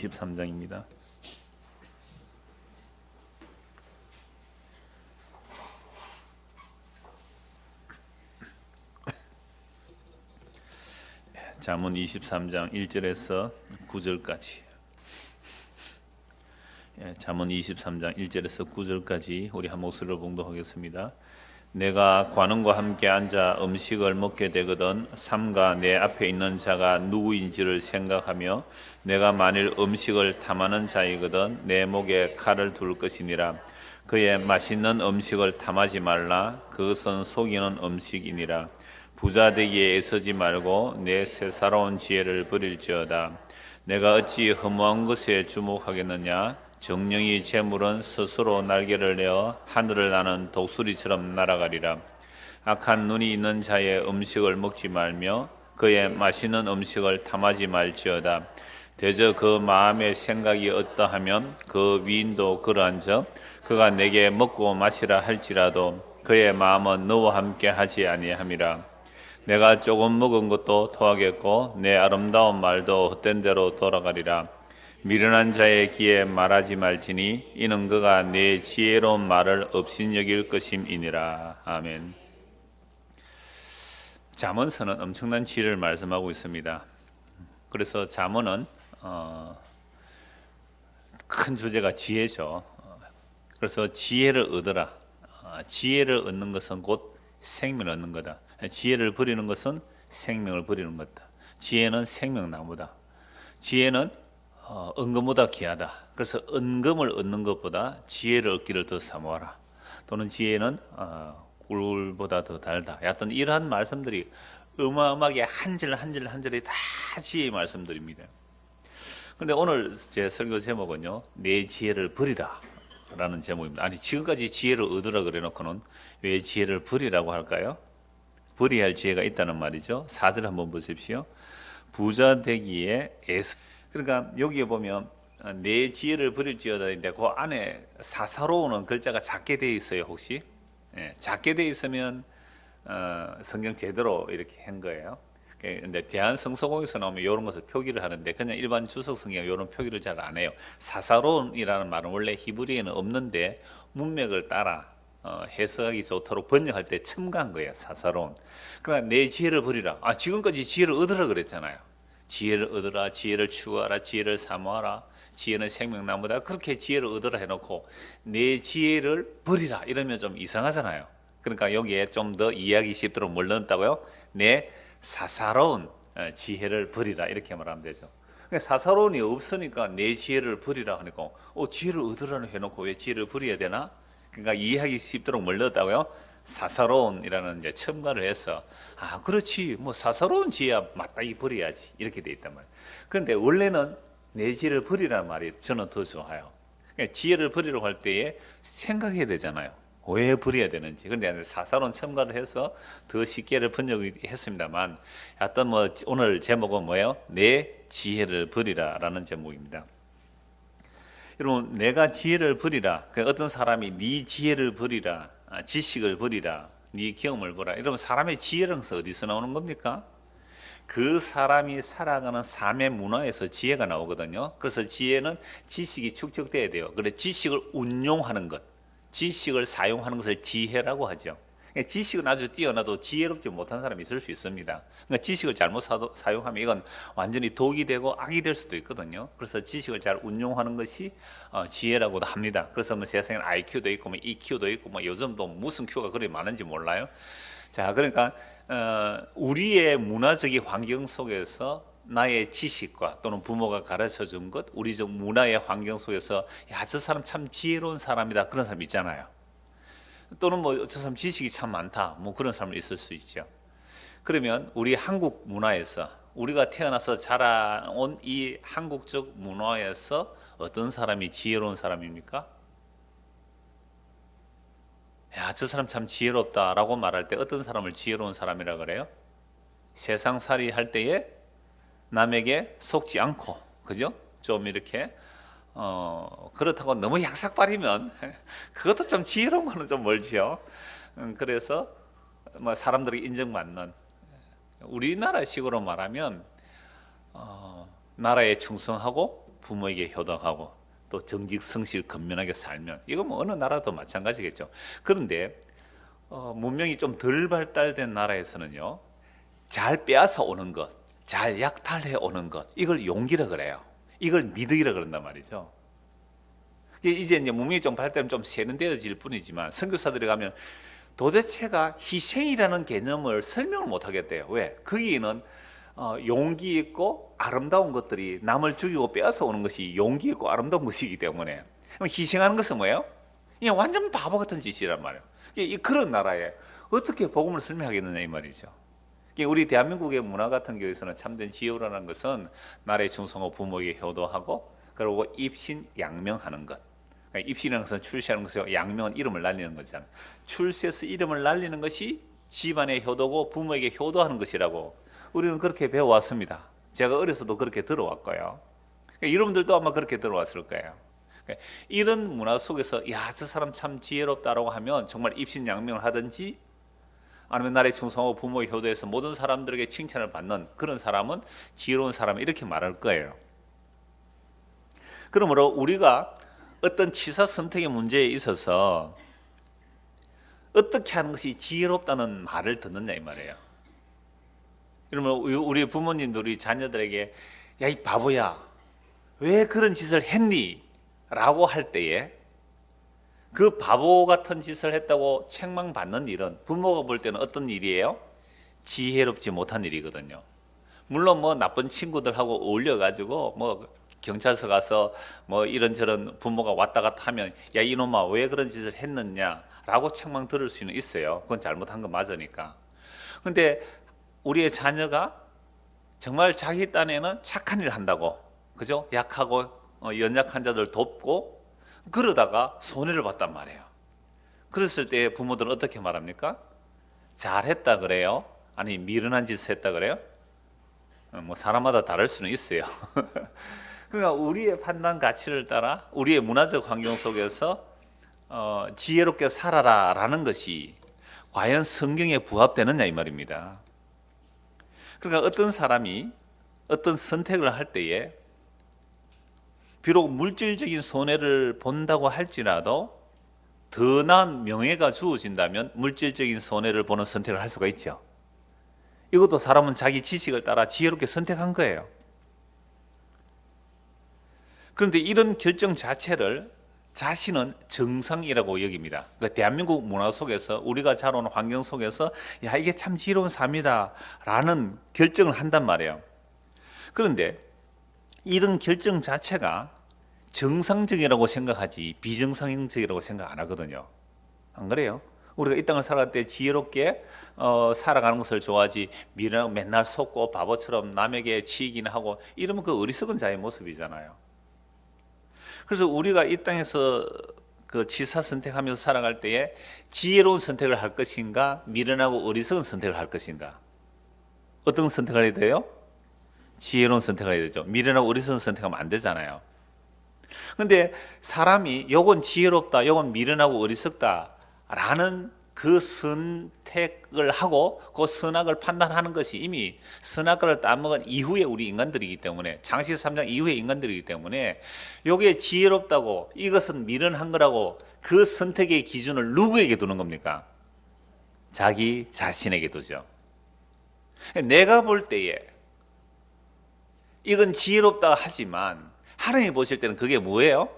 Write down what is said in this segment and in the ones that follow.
23장입니다. 잠언 23장 1절에서 9절까지. 잠언 23장 1절에서 9절까지 우리 한 목소리로 봉독하겠습니다. 내가 관원과 함께 앉아 음식을 먹게 되거든 삼가 내 앞에 있는 자가 누구인지를 생각하며 내가 만일 음식을 탐하는 자이거든 내 목에 칼을 둘 것이니라. 그의 맛있는 음식을 탐하지 말라. 그것은 속이는 음식이니라. 부자 되기에 애쓰지 말고 내 새사로운 지혜를 버릴지어다. 내가 어찌 허무한 것에 주목하겠느냐. 정령이 재물은 스스로 날개를 내어 하늘을 나는 독수리처럼 날아가리라. 악한 눈이 있는 자의 음식을 먹지 말며 그의 맛있는 음식을 탐하지 말지어다. 대저 그 마음의 생각이 어떠하면 그 위인도 그러한즉 그가 내게 먹고 마시라 할지라도 그의 마음은 너와 함께 하지 아니함이라. 내가 조금 먹은 것도 토하겠고 내 아름다운 말도 헛된 대로 돌아가리라. 미련한 자의 귀에 말하지 말지니 이는 그가 내 지혜로운 말을 업신여길 것임이니라. 아멘. 잠언서는 엄청난 지혜를 말씀하고 있습니다. 그래서 잠언은 큰 주제가 지혜죠. 그래서 지혜를 얻으라. 지혜를 얻는 것은 곧 생명을 얻는 거다. 지혜를 버리는 것은 생명을 버리는 거다. 지혜는 생명나무다. 지혜는 은금보다 귀하다. 그래서 은금을 얻는 것보다 지혜를 얻기를 더 사모하라. 또는 지혜는 꿀보다 더 달다. 하여튼 이러한 말씀들이 어마어마하게 한 절 한 절이 다 지혜의 말씀들입니다. 그런데 오늘 제 설교 제목은요, 내 지혜를 버리라 라는 제목입니다. 아니, 지금까지 지혜를 얻으라 그래 놓고는 왜 지혜를 버리라고 할까요? 버려야 할 지혜가 있다는 말이죠. 4절 한번 보십시오. 부자 되기에 애써. 그러니까 여기에 보면 내 지혜를 버릴지어다인데 그 안에 사사로우는 글자가 작게 되어 있어요. 혹시? 작게 되어 있으면 성경 제대로 이렇게 한 거예요. 근데 대한성서공에서 나오면 이런 것을 표기를 하는데 그냥 일반 주석 성경 이런 표기를 잘 안 해요. 사사로운이라는 말은 원래 히브리에는 없는데 문맥을 따라 해석하기 좋도록 번역할 때 첨가한 거예요. 사사로운. 그러니까 내 지혜를 버리라. 지금까지 지혜를 얻으라 그랬잖아요. 지혜를 얻으라, 지혜를 추구하라, 지혜를 사모하라, 지혜는 생명나무다. 그렇게 지혜를 얻으라 해놓고 내 지혜를 버리라 이러면 좀 이상하잖아요. 그러니까 여기에 좀 더 이해하기 쉽도록 뭘 넣었다고요? 내 사사로운 지혜를 버리라 이렇게 말하면 되죠. 사사로운이 없으니까 내 지혜를 버리라 하니까 지혜를 얻으라 해놓고 왜 지혜를 버려야 되나? 그러니까 이해하기 쉽도록 뭘 넣었다고요? 사사로운이라는 이제 첨가를 해서 그렇지 뭐 사사로운 지혜야 마땅히 버려야지 이렇게 돼 있단 말이에요. 그런데 원래는 내 지혜를 버리라는 말이 저는 더 좋아요. 그러니까 지혜를 버리려고 할 때에 생각해야 되잖아요. 왜 버려야 되는지. 그런데 사사로운 첨가를 해서 더 쉽게를 번역했습니다만 하여튼 뭐 오늘 제목은 뭐예요? 내 지혜를 버리라라는 제목입니다. 여러분, 내가 지혜를 버리라. 어떤 사람이 네 지혜를 버리라, 지식을 버리라, 네 경험을 버리라. 여러분, 사람의 지혜라는 것은 어디서 나오는 겁니까? 그 사람이 살아가는 삶의 문화에서 지혜가 나오거든요. 그래서 지혜는 지식이 축적돼야 돼요. 그래서 지식을 운용하는 것, 지식을 사용하는 것을 지혜라고 하죠. 지식은 아주 뛰어나도 지혜롭지 못한 사람이 있을 수 있습니다. 그러니까 지식을 잘못 사용하면 이건 완전히 독이 되고 악이 될 수도 있거든요. 그래서 지식을 잘 운용하는 것이 지혜라고도 합니다. 그래서 뭐 세상에 IQ도 있고 뭐 EQ도 있고 뭐 요즘도 무슨 Q가 그리 많은지 몰라요. 자, 그러니까 우리의 문화적인 환경 속에서 나의 지식과 또는 부모가 가르쳐 준 것, 우리적 문화의 환경 속에서 저 사람 참 지혜로운 사람이다 그런 사람 있잖아요. 또는 뭐 저 사람 지식이 참 많다 뭐 그런 사람이 있을 수 있죠. 그러면 우리 한국 문화에서 우리가 태어나서 자라온 이 한국적 문화에서 어떤 사람이 지혜로운 사람입니까? 저 사람 참 지혜롭다라고 말할 때 어떤 사람을 지혜로운 사람이라 그래요? 세상살이 할 때에 남에게 속지 않고, 그죠? 좀 이렇게 그렇다고 너무 약삭빠리면 그것도 좀 지혜로운 거는 좀 멀지요. 그래서 뭐 사람들이 인정받는 우리나라식으로 말하면 나라에 충성하고 부모에게 효도하고 또 정직 성실 근면하게 살면 이건 뭐 어느 나라도 마찬가지겠죠. 그런데 문명이 좀 덜 발달된 나라에서는요, 잘 빼앗아 오는 것, 잘 약탈해 오는 것, 이걸 용기라 그래요. 이걸 미덕이라 그런단 말이죠. 이제 문명이 좀 발달하면 좀 세련되어질 뿐이지만 선교사들이 가면 도대체가 희생이라는 개념을 설명을 못 하겠대요. 왜? 거기에는 용기 있고 아름다운 것들이 남을 죽이고 빼앗아 오는 것이 용기 있고 아름다운 것이기 때문에, 그럼 희생하는 것은 뭐예요? 그냥 완전 바보 같은 짓이란 말이에요. 그런 나라에 어떻게 복음을 설명하겠느냐 이 말이죠. 우리 대한민국의 문화 같은 경우에서는 참된 지혜라는 것은 나라에 충성하고 부모에게 효도하고 그리고 입신양명하는 것. 입신이라는 것은 출세하는 것이고 양명은 이름을 날리는 거잖아요. 출세해서 이름을 날리는 것이 집안의 효도고 부모에게 효도하는 것이라고 우리는 그렇게 배워왔습니다. 제가 어려서도 그렇게 들어왔고요. 여러분들도 아마 그렇게 들어왔을 거예요. 이런 문화 속에서 야, 저 사람 참 지혜롭다라고 하면 정말 입신양명을 하든지 아니면 나라에 충성하고 부모의 효도에서 모든 사람들에게 칭찬을 받는 그런 사람은 지혜로운 사람, 이렇게 말할 거예요. 그러므로 우리가 어떤 취사 선택의 문제에 있어서 어떻게 하는 것이 지혜롭다는 말을 듣느냐 이 말이에요. 그러면 우리 부모님들이 자녀들에게 야, 이 바보야, 왜 그런 짓을 했니? 라고 할 때에 그 바보 같은 짓을 했다고 책망받는 일은 부모가 볼 때는 어떤 일이에요? 지혜롭지 못한 일이거든요. 물론 뭐 나쁜 친구들하고 어울려가지고 뭐 경찰서 가서 뭐 이런저런 부모가 왔다 갔다 하면 야, 이놈아 왜 그런 짓을 했느냐 라고 책망 들을 수는 있어요. 그건 잘못한 거 맞으니까. 근데 우리의 자녀가 정말 자기 딴에는 착한 일을 한다고, 그죠? 약하고 연약한 자들 돕고 그러다가 손해를 봤단 말이에요. 그랬을 때 부모들은 어떻게 말합니까? 잘했다 그래요? 아니 미련한 짓을 했다 그래요? 뭐 사람마다 다를 수는 있어요. 그러니까 우리의 판단 가치를 따라 우리의 문화적 환경 속에서 지혜롭게 살아라 라는 것이 과연 성경에 부합되느냐 이 말입니다. 그러니까 어떤 사람이 어떤 선택을 할 때에 비록 물질적인 손해를 본다고 할지라도 더 나은 명예가 주어진다면 물질적인 손해를 보는 선택을 할 수가 있죠. 이것도 사람은 자기 지식을 따라 지혜롭게 선택한 거예요. 그런데 이런 결정 자체를 자신은 정상이라고 여깁니다. 그러니까 대한민국 문화 속에서 우리가 자라온 환경 속에서 야, 이게 참 지혜로운 삶이다 라는 결정을 한단 말이에요. 그런데 이런 결정 자체가 정상적이라고 생각하지 비정상적이라고 생각 안 하거든요. 안 그래요? 우리가 이 땅을 살아갈 때 지혜롭게 살아가는 것을 좋아하지 미련하고 맨날 속고 바보처럼 남에게 치이기는 하고 이러면 그 어리석은 자의 모습이잖아요. 그래서 우리가 이 땅에서 그 치사 선택하면서 살아갈 때에 지혜로운 선택을 할 것인가 미련하고 어리석은 선택을 할 것인가, 어떤 선택을 해야 돼요? 지혜로운 선택을 해야 되죠. 미련하고 어리석은 선택하면 안 되잖아요. 그런데 사람이 요건 지혜롭다, 요건 미련하고 어리석다 라는 그 선택을 하고 그 선악을 판단하는 것이 이미 선악과를 따먹은 이후에 우리 인간들이기 때문에, 창세기 3장 이후의 인간들이기 때문에 요게 지혜롭다고 이것은 미련한 거라고 그 선택의 기준을 누구에게 두는 겁니까? 자기 자신에게 두죠. 내가 볼 때에 이건 지혜롭다 하지만 하나님이 보실 때는 그게 뭐예요?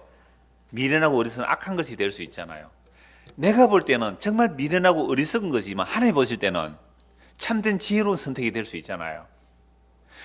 미련하고 어리석은 악한 것이 될 수 있잖아요. 내가 볼 때는 정말 미련하고 어리석은 거지만 하나님 보실 때는 참된 지혜로운 선택이 될 수 있잖아요.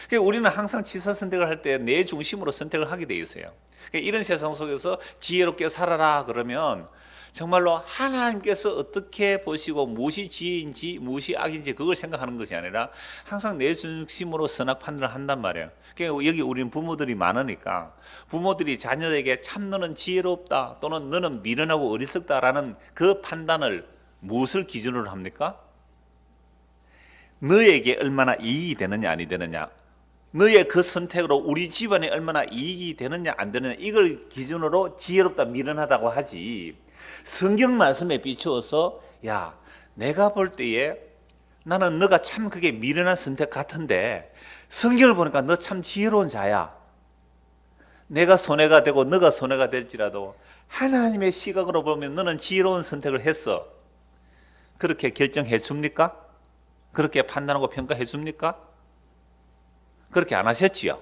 그러니까 우리는 항상 치사 선택을 할 때 내 중심으로 선택을 하게 돼 있어요. 그러니까 이런 세상 속에서 지혜롭게 살아라 그러면 정말로 하나님께서 어떻게 보시고 무엇이 지혜인지 무엇이 악인지 그걸 생각하는 것이 아니라 항상 내 중심으로 선악 판단을 한단 말이에요. 그러니까 여기 우리는 부모들이 많으니까 부모들이 자녀에게 참 너는 지혜롭다 또는 너는 미련하고 어리석다라는 그 판단을 무엇을 기준으로 합니까? 너에게 얼마나 이익이 되느냐 아니 되느냐, 너의 그 선택으로 우리 집안에 얼마나 이익이 되느냐 안 되느냐, 이걸 기준으로 지혜롭다 미련하다고 하지, 성경 말씀에 비추어서 야, 내가 볼 때에 나는 너가 참 그게 미련한 선택 같은데 성경을 보니까 너 참 지혜로운 자야, 내가 손해가 되고 너가 손해가 될지라도 하나님의 시각으로 보면 너는 지혜로운 선택을 했어. 그렇게 결정해 줍니까? 그렇게 판단하고 평가해 줍니까? 그렇게 안 하셨지요?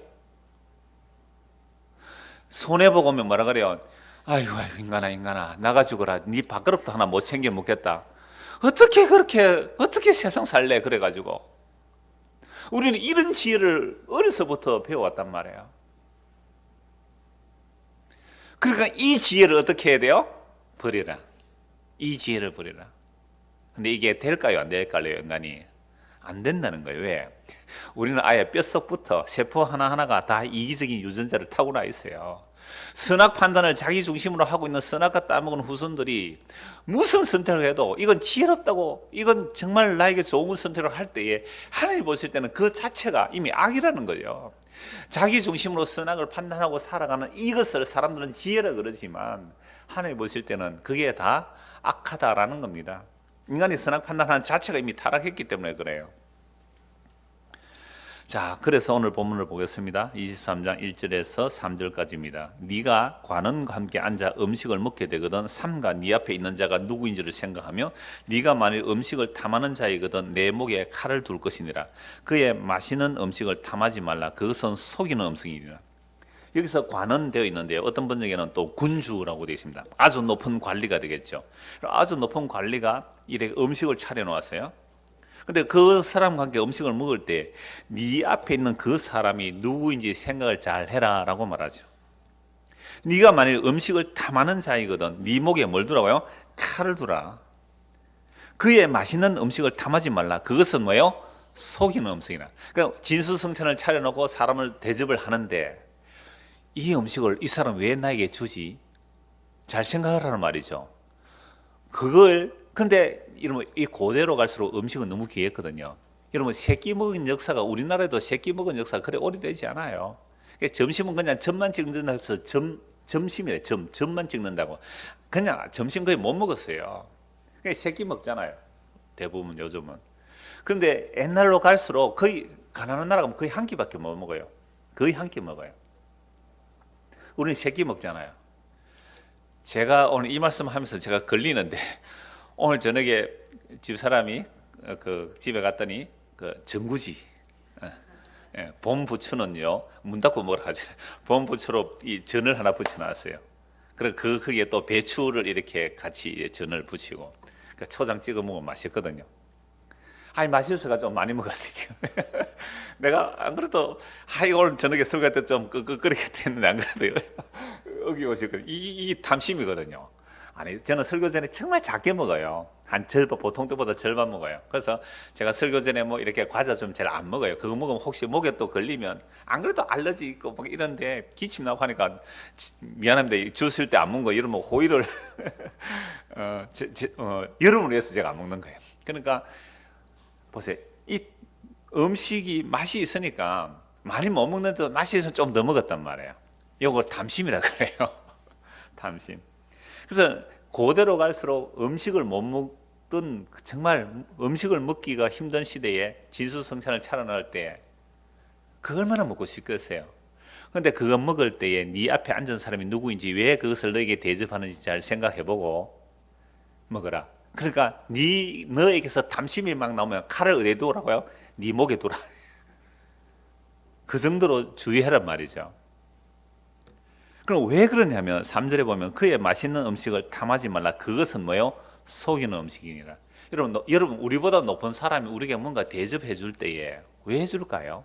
손해보고 오면 뭐라 그래요? 아이고 인간아 나가 죽어라. 네 밥그릇도 하나 못 챙겨 먹겠다. 어떻게 세상 살래? 그래가지고 우리는 이런 지혜를 어려서부터 배워왔단 말이에요. 그러니까 이 지혜를 어떻게 해야 돼요? 버리라. 이 지혜를 버리라. 근데 이게 될까요? 안 될까요? 인간이 안 된다는 거예요. 왜? 우리는 아예 뼛속부터 세포 하나하나가 다 이기적인 유전자를 타고나 있어요. 선악 판단을 자기 중심으로 하고 있는 선악과 따먹은 후손들이 무슨 선택을 해도 이건 지혜롭다고, 이건 정말 나에게 좋은 선택을 할 때에 하나님 보실 때는 그 자체가 이미 악이라는 거예요. 자기 중심으로 선악을 판단하고 살아가는 이것을 사람들은 지혜라 그러지만 하나님 보실 때는 그게 다 악하다라는 겁니다. 인간이 선악 판단하는 자체가 이미 타락했기 때문에 그래요. 자, 그래서 오늘 본문을 보겠습니다. 23장 1절에서 3절까지입니다. 네가 관원과 함께 앉아 음식을 먹게 되거든 삼가 네 앞에 있는 자가 누구인지를 생각하며 네가 만일 음식을 탐하는 자이거든 내 목에 칼을 둘 것이니라. 그의 마시는 음식을 탐하지 말라. 그것은 속이는 음식이니라. 여기서 관원되어 있는데요. 어떤 번역에는 또 군주라고 되어 있습니다. 아주 높은 관리가 되겠죠. 아주 높은 관리가 이렇게 음식을 차려 놓았어요. 근데 그 사람과 함께 음식을 먹을 때 네 앞에 있는 그 사람이 누구인지 생각을 잘 해라 라고 말하죠. 네가 만일 음식을 탐하는 자이거든 네 목에 뭘 두라고요? 칼을 두라. 그의 맛있는 음식을 탐하지 말라. 그것은 뭐예요? 속이는 음식이나. 그러니까 진수성찬을 차려놓고 사람을 대접을 하는데 이 음식을 이 사람 왜 나에게 주지? 잘 생각하라는 말이죠. 근데 이러면 이 고대로 갈수록 음식은 너무 귀했거든요. 여러분 새끼 먹은 역사가 우리나라에도 새끼 먹은 역사가 그래 오래되지 않아요. 점심은 그냥 점만 찍는다고 해서 점심이래. 점만 찍는다고. 그냥 점심 거의 못 먹었어요. 새끼 먹잖아요. 대부분 요즘은. 그런데 옛날로 갈수록 거의 가난한 나라 가면 거의 한 끼밖에 못 먹어요. 거의 한 끼 먹어요. 우리는 새끼 먹잖아요. 제가 오늘 이 말씀하면서 제가 걸리는데 오늘 저녁에 집사람이 그 집에 갔더니 그 전구지 봄 부추는요 문 닫고 먹으러 가죠. 봄 부추로 이 전을 하나 붙여놨어요. 그리고 거기에 또 배추를 이렇게 같이 전을 붙이고 그 초장 찍어 먹으면 맛있거든요. 아니 맛있어가 좀 많이 먹었어요 지금. 내가 안 그래도 오늘 저녁에 설교할 때 좀 끄끄거리겠다 했는데 안 그래도 여기 오시거든요. 이 탐심이거든요. 아니 저는 설교 전에 정말 작게 먹어요. 한 절반, 보통 때보다 절반 먹어요. 그래서 제가 설교 전에 뭐 이렇게 과자 좀 잘 안 먹어요. 그거 먹으면 혹시 목에 또 걸리면 안 그래도 알러지 있고 막 이런데 기침 나고 하니까 미안합니다. 주실 때 안 먹은 거 이러면 호의를 여름을 위해서 제가 안 먹는 거예요. 그러니까 보세요. 이 음식이 맛이 있으니까 많이 못 먹는데도 맛이 있으면 좀 더 먹었단 말이에요. 이걸 탐심이라 그래요. 탐심. 그래서 고대로 갈수록 음식을 못 먹던 정말 음식을 먹기가 힘든 시대에 진수성찬을 차려놓을 때 그 얼마나 먹고 싶겠어요. 그런데 그거 먹을 때에 네 앞에 앉은 사람이 누구인지 왜 그것을 너에게 대접하는지 잘 생각해보고 먹어라. 그러니까 너에게서 탐심이 막 나오면 칼을 어디에 두라고요? 네 목에 두라. 그 정도로 주의하란 말이죠. 그럼 왜 그러냐면 3절에 보면 그의 맛있는 음식을 탐하지 말라. 그것은 뭐예요? 속이는 음식이니라. 여러분 우리보다 높은 사람이 우리에게 뭔가 대접해 줄 때에 왜 해줄까요?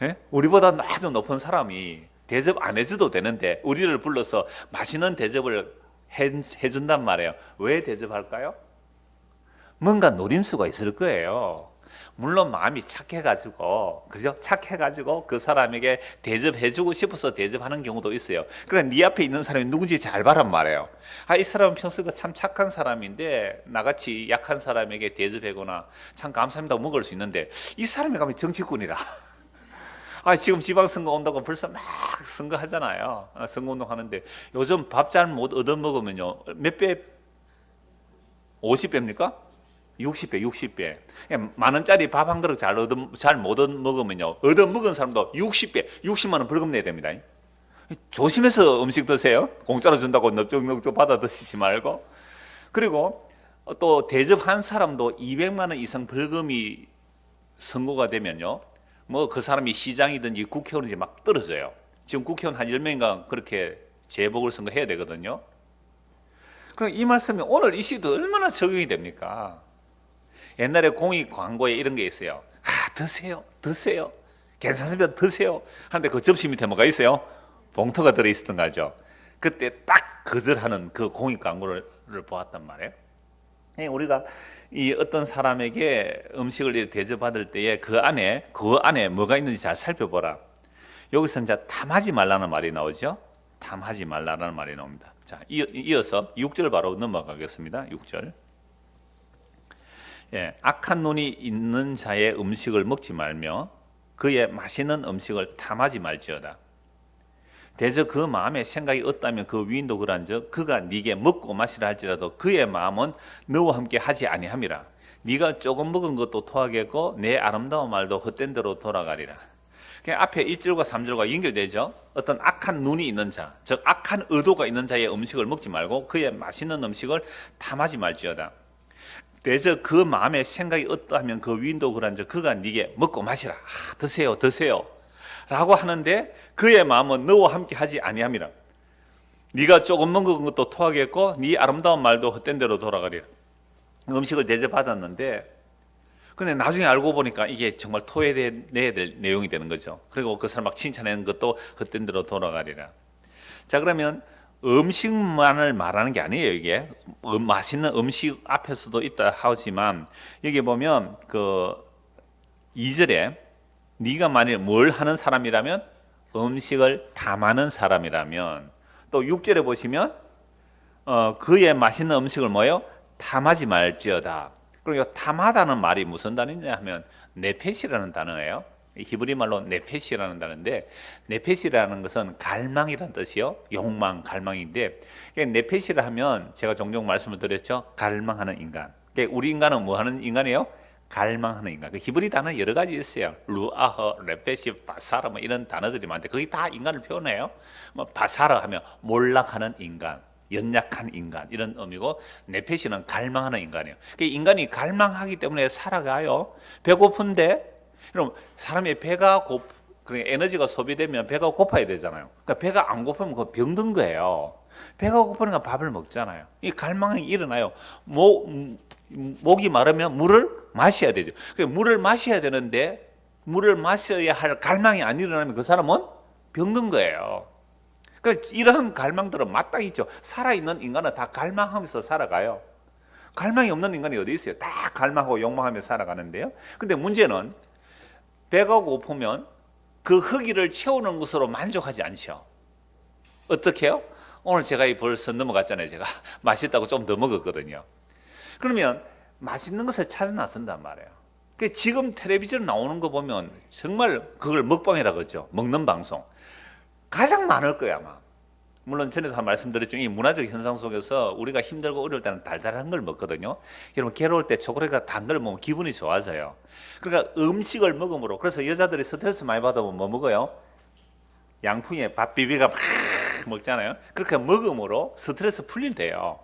예? 우리보다 아주 높은 사람이 대접 안 해줘도 되는데 우리를 불러서 맛있는 대접을 해준단 말이에요. 왜 대접할까요? 뭔가 노림수가 있을 거예요. 물론 마음이 착해가지고, 그죠? 착해가지고 그 사람에게 대접해주고 싶어서 대접하는 경우도 있어요. 그래, 네 앞에 있는 사람이 누군지 잘 봐란 말이에요. 이 사람은 평소에도 참 착한 사람인데 나같이 약한 사람에게 대접하거나 참 감사합니다 먹을 수 있는데 이 사람이 가면 정치꾼이라. 지금 지방선거 온다고 벌써 막 선거하잖아요. 선거운동 하는데 요즘 밥 잘 못 얻어먹으면요 몇 배? 50배입니까? 60배, 60배. 만 원짜리 밥 한 그릇 잘 못 얻어먹으면요, 얻어먹은 사람도 60배, 60만 원 벌금 내야 됩니다. 조심해서 음식 드세요. 공짜로 준다고 넙죽넙죽 받아 드시지 말고. 그리고 또 대접한 사람도 200만 원 이상 벌금이 선고가 되면요, 뭐 그 사람이 시장이든지 국회의원이든지 막 떨어져요. 지금 국회의원 한 10명인가 그렇게 재보궐선거 해야 되거든요. 그럼 이 말씀이 오늘 이 시도 얼마나 적용이 됩니까? 옛날에 공익 광고에 이런 게 있어요. 드세요, 드세요, 괜찮습니다, 드세요 하는데 그 접시 밑에 뭐가 있어요? 봉투가 들어있었던 거 알죠? 그때 딱 거절하는 그 공익 광고를 보았단 말이에요. 우리가 이 어떤 사람에게 음식을 대접받을 때에 그 안에 뭐가 있는지 잘 살펴보라. 여기서 이제 탐하지 말라는 말이 나오죠. 탐하지 말라는 말이 나옵니다. 자, 이어서 6절 바로 넘어가겠습니다. 6절. 예, 악한 눈이 있는 자의 음식을 먹지 말며 그의 맛있는 음식을 탐하지 말지어다. 대저 그 마음에 생각이 없다면 그 위인도 그러한즉 그가 네게 먹고 마시라 할지라도 그의 마음은 너와 함께 하지 아니함이라. 네가 조금 먹은 것도 토하겠고 내 아름다운 말도 헛된 대로 돌아가리라. 앞에 1절과 3절과 연결되죠. 어떤 악한 눈이 있는 자, 즉 악한 의도가 있는 자의 음식을 먹지 말고 그의 맛있는 음식을 탐하지 말지어다. 대저 그 마음에 생각이 없다면 그 위인도 그러한즉 그가 네게 먹고 마시라. 드세요, 드세요 라고 하는데 그의 마음은 너와 함께 하지 아니함이라. 네가 조금 먹은 것도 토하겠고 네 아름다운 말도 헛된 대로 돌아가리라. 음식을 대접받았는데 근데 나중에 알고 보니까 이게 정말 토해내야 될 내용이 되는 거죠. 그리고 그 사람 막 칭찬하는 것도 헛된 대로 돌아가리라. 자, 그러면 음식만을 말하는 게 아니에요. 이게 맛있는 음식 앞에서도 있다 하지만 여기 보면 그 2절에 네가 만일 뭘 하는 사람이라면 음식을 탐하는 사람이라면, 또 6절에 보시면 그의 맛있는 음식을 뭐예요? 탐하지 말지어다. 그리고 탐하다는 말이 무슨 단어냐 하면 네펫이라는 단어예요. 히브리 말로 네펫이라는 단어인데, 네펫이라는 것은 갈망이라는 뜻이요, 욕망, 갈망인데, 네펫이라 하면 제가 종종 말씀을 드렸죠. 갈망하는 인간. 우리 인간은 뭐 하는 인간이에요? 갈망하는 인간. 그 히브리 단어 여러 가지 있어요. 루아허, 레페시, 바사라 뭐 이런 단어들이 많은데 거기 다 인간을 표현해요. 뭐 바사라 하면 몰락하는 인간, 연약한 인간 이런 의미고, 네페시는 갈망하는 인간이에요. 인간이 갈망하기 때문에 살아가요. 배고픈데, 그럼 사람의 배가 에너지가 소비되면 배가 고파야 되잖아요. 그러니까 배가 안 고프면 그 병든 거예요. 배가 고프니까 밥을 먹잖아요. 이 갈망이 일어나요. 목이 마르면 물을 마셔야 되죠. 물을 마셔야 되는데 물을 마셔야 할 갈망이 안 일어나면 그 사람은 병든 거예요. 그러니까 이런 갈망들은 마땅히 있죠. 살아있는 인간은 다 갈망하면서 살아가요. 갈망이 없는 인간이 어디 있어요? 다 갈망하고 욕망하며 살아가는데요. 근데 문제는 배가 고프면 그 허기를 채우는 것으로 만족하지 않죠. 어떻게 해요? 오늘 제가 벌써 넘어갔잖아요. 제가 맛있다고 좀 더 먹었거든요. 그러면 맛있는 것을 찾아 나선단 말이에요. 지금 텔레비전 나오는 거 보면 정말 그걸 먹방이라고 그러죠. 먹는 방송 가장 많을 거야 아마. 물론 전에도 한 말씀드렸지만 이 문화적 현상 속에서 우리가 힘들고 어려울 때는 달달한 걸 먹거든요. 여러분 괴로울 때 초콜릿과 단 걸 먹으면 기분이 좋아져요. 그러니까 음식을 먹음으로, 그래서 여자들이 스트레스 많이 받으면 뭐 먹어요? 양푼에 밥 비비가 막 먹잖아요. 그렇게 먹음으로 스트레스 풀린대요.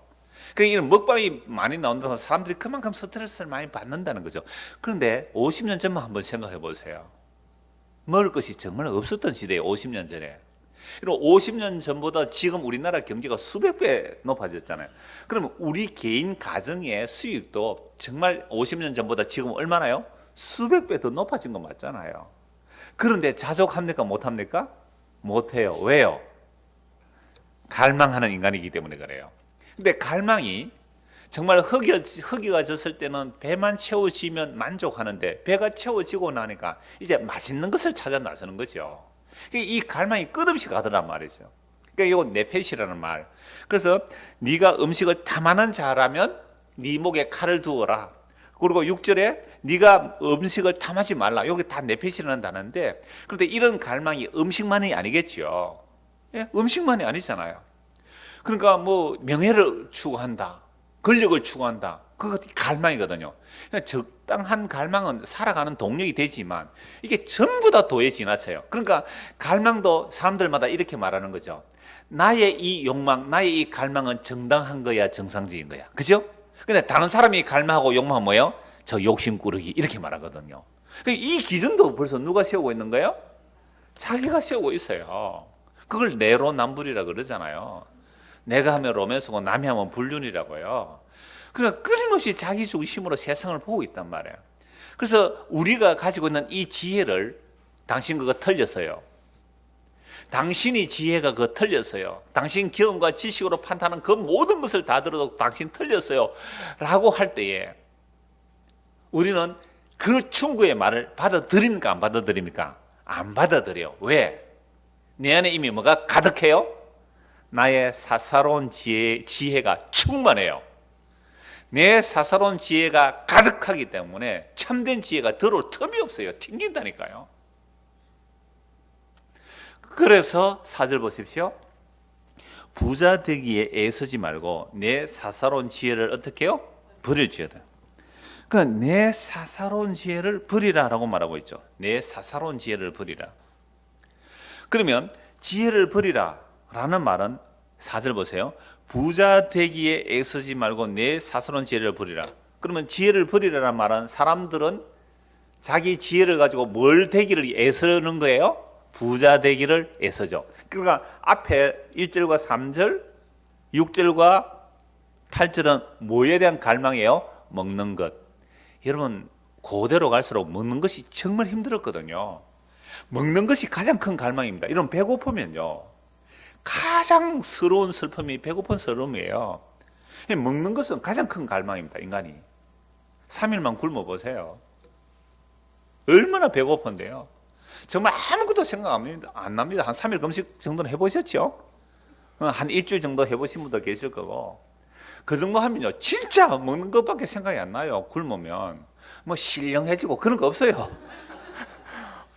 그러니까 이런 먹방이 많이 나온다고 해서 사람들이 그만큼 스트레스를 많이 받는다는 거죠. 그런데 50년 전만 한번 생각해 보세요. 먹을 것이 정말 없었던 시대에 50년 전에. 50년 전보다 지금 우리나라 경제가 수백 배 높아졌잖아요. 그러면 우리 개인 가정의 수익도 정말 50년 전보다 지금 얼마나요? 수백 배 더 높아진 거 맞잖아요. 그런데 자족합니까? 못합니까? 못해요. 왜요? 갈망하는 인간이기 때문에 그래요. 근데 갈망이 정말 허기가 졌을 때는 배만 채워지면 만족하는데, 배가 채워지고 나니까 이제 맛있는 것을 찾아 나서는 거죠. 이 갈망이 끝없이 가더란 말이죠. 그러니까 이거 네펫이라는 말. 그래서 네가 음식을 탐하는 자라면 네 목에 칼을 두어라. 그리고 6절에 네가 음식을 탐하지 말라. 여기 다 네펫이라는 단어인데, 그런데 이런 갈망이 음식만이 아니겠죠. 예? 음식만이 아니잖아요. 그러니까 뭐 명예를 추구한다, 권력을 추구한다, 그거 갈망이거든요. 그러니까 적당한 갈망은 살아가는 동력이 되지만 이게 전부 다 도에 지나쳐요. 그러니까 갈망도 사람들마다 이렇게 말하는 거죠. 나의 이 욕망, 나의 이 갈망은 정당한 거야, 정상적인 거야. 그죠? 근데 다른 사람이 갈망하고 욕망은 뭐예요? 저 욕심꾸러기 이렇게 말하거든요. 이 기준도 벌써 누가 세우고 있는 거예요? 자기가 세우고 있어요. 그걸 내로남불이라 그러잖아요. 내가 하면 로맨스고 남이 하면 불륜이라고요. 그러니까 끊임없이 자기 중심으로 세상을 보고 있단 말이에요. 그래서 우리가 가지고 있는 이 지혜를 당신 그거 틀렸어요. 당신이 지혜가 그거 틀렸어요. 당신 경험과 지식으로 판단하는 그 모든 것을 다 들어도 당신 틀렸어요 라고 할 때에 우리는 그 충고의 말을 받아들입니까? 안 받아들입니까? 안 받아들여요. 왜? 내 안에 이미 뭐가 가득해요? 나의 사사로운 지혜가 충만해요. 내 사사로운 지혜가 가득하기 때문에 참된 지혜가 들어올 틈이 없어요. 튕긴다니까요. 그래서 4절 보십시오. 부자 되기에 애쓰지 말고 내 사사로운 지혜를 어떻게 해요? 버릴지어다. 그러니까 내 사사로운 지혜를 버리라라고 말하고 있죠. 내 사사로운 지혜를 버리라. 그러면 지혜를 버리라 라는 말은 4절 보세요. 부자 되기에 애쓰지 말고 내 사사로운 지혜를 버리라. 그러면 지혜를 버리라는 말은 사람들은 자기 지혜를 가지고 뭘 되기를 애쓰는 거예요? 부자 되기를 애쓰죠. 그러니까 앞에 1절과 3절, 6절과 8절은 뭐에 대한 갈망이에요? 먹는 것. 여러분 고대로 갈수록 먹는 것이 정말 힘들었거든요. 먹는 것이 가장 큰 갈망입니다. 이런 배고프면요 가장 서러운 슬픔이 배고픈 슬픔이에요. 먹는 것은 가장 큰 갈망입니다. 인간이 3일만 굶어보세요. 얼마나 배고픈데요. 정말 아무것도 생각 안 납니다. 한 3일 금식 정도는 해보셨죠? 한 일주일 정도 해보신 분도 계실 거고 그 정도 하면요 진짜 먹는 것밖에 생각이 안 나요. 굶으면 뭐 신령해지고 그런 거 없어요.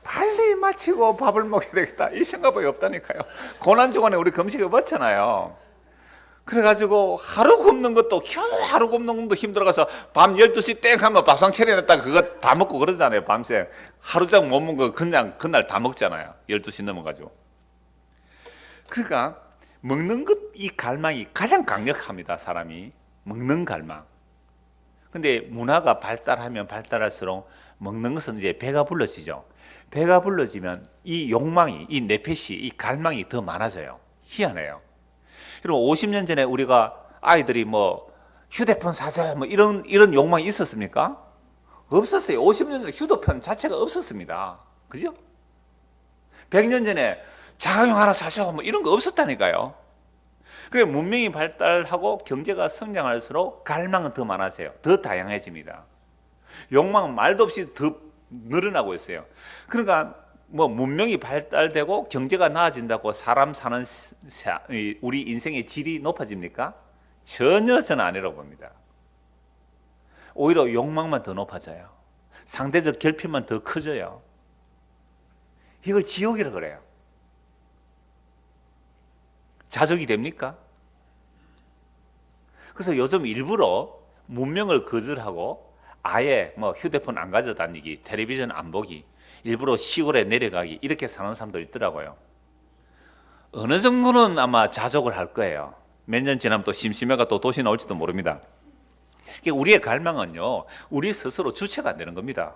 빨리 마치고 밥을 먹어야 되겠다 이 생각밖에 없다니까요. 고난주간에 우리 금식 해봤잖아요. 그래가지고 하루 굶는 것도 겨우 하루 굶는 것도 힘들어가서 밤 12시 땡 하면 밥상 차려놨다가 그거 다 먹고 그러잖아요. 밤새 하루 종일 못 먹은 거 그냥 그날 다 먹잖아요. 12시 넘어가지고. 그러니까 먹는 것 이 갈망이 가장 강력합니다. 사람이 먹는 갈망. 근데 문화가 발달하면 발달할수록 먹는 것은 이제 배가 불러지죠. 배가 불러지면 이 욕망이, 이 내펫이, 이 갈망이 더 많아져요. 희한해요. 여러분 50년 전에 우리가 아이들이 뭐 휴대폰 사줘요 뭐 이런 욕망이 있었습니까? 없었어요. 50년 전에 휴대폰 자체가 없었습니다. 그죠? 100년 전에 자가용 하나 사줘 뭐 이런 거 없었다니까요. 그래 문명이 발달하고 경제가 성장할수록 갈망은 더 많아져요. 더 다양해집니다. 욕망은 말도 없이 더 늘어나고 있어요. 그러니까 뭐 문명이 발달되고 경제가 나아진다고 사람 사는 우리 인생의 질이 높아집니까? 전혀 저는 아니라고 봅니다. 오히려 욕망만 더 높아져요. 상대적 결핍만 더 커져요. 이걸 지옥이라고 그래요. 자족이 됩니까? 그래서 요즘 일부러 문명을 거절하고 아예 뭐 휴대폰 안 가져다니기, 텔레비전 안 보기, 일부러 시골에 내려가기 이렇게 사는 사람도 있더라고요. 어느 정도는 아마 자족을 할 거예요. 몇 년 지나면 또 심심해가 또 도시 나올지도 모릅니다. 우리의 갈망은요 우리 스스로 주체가 안 되는 겁니다.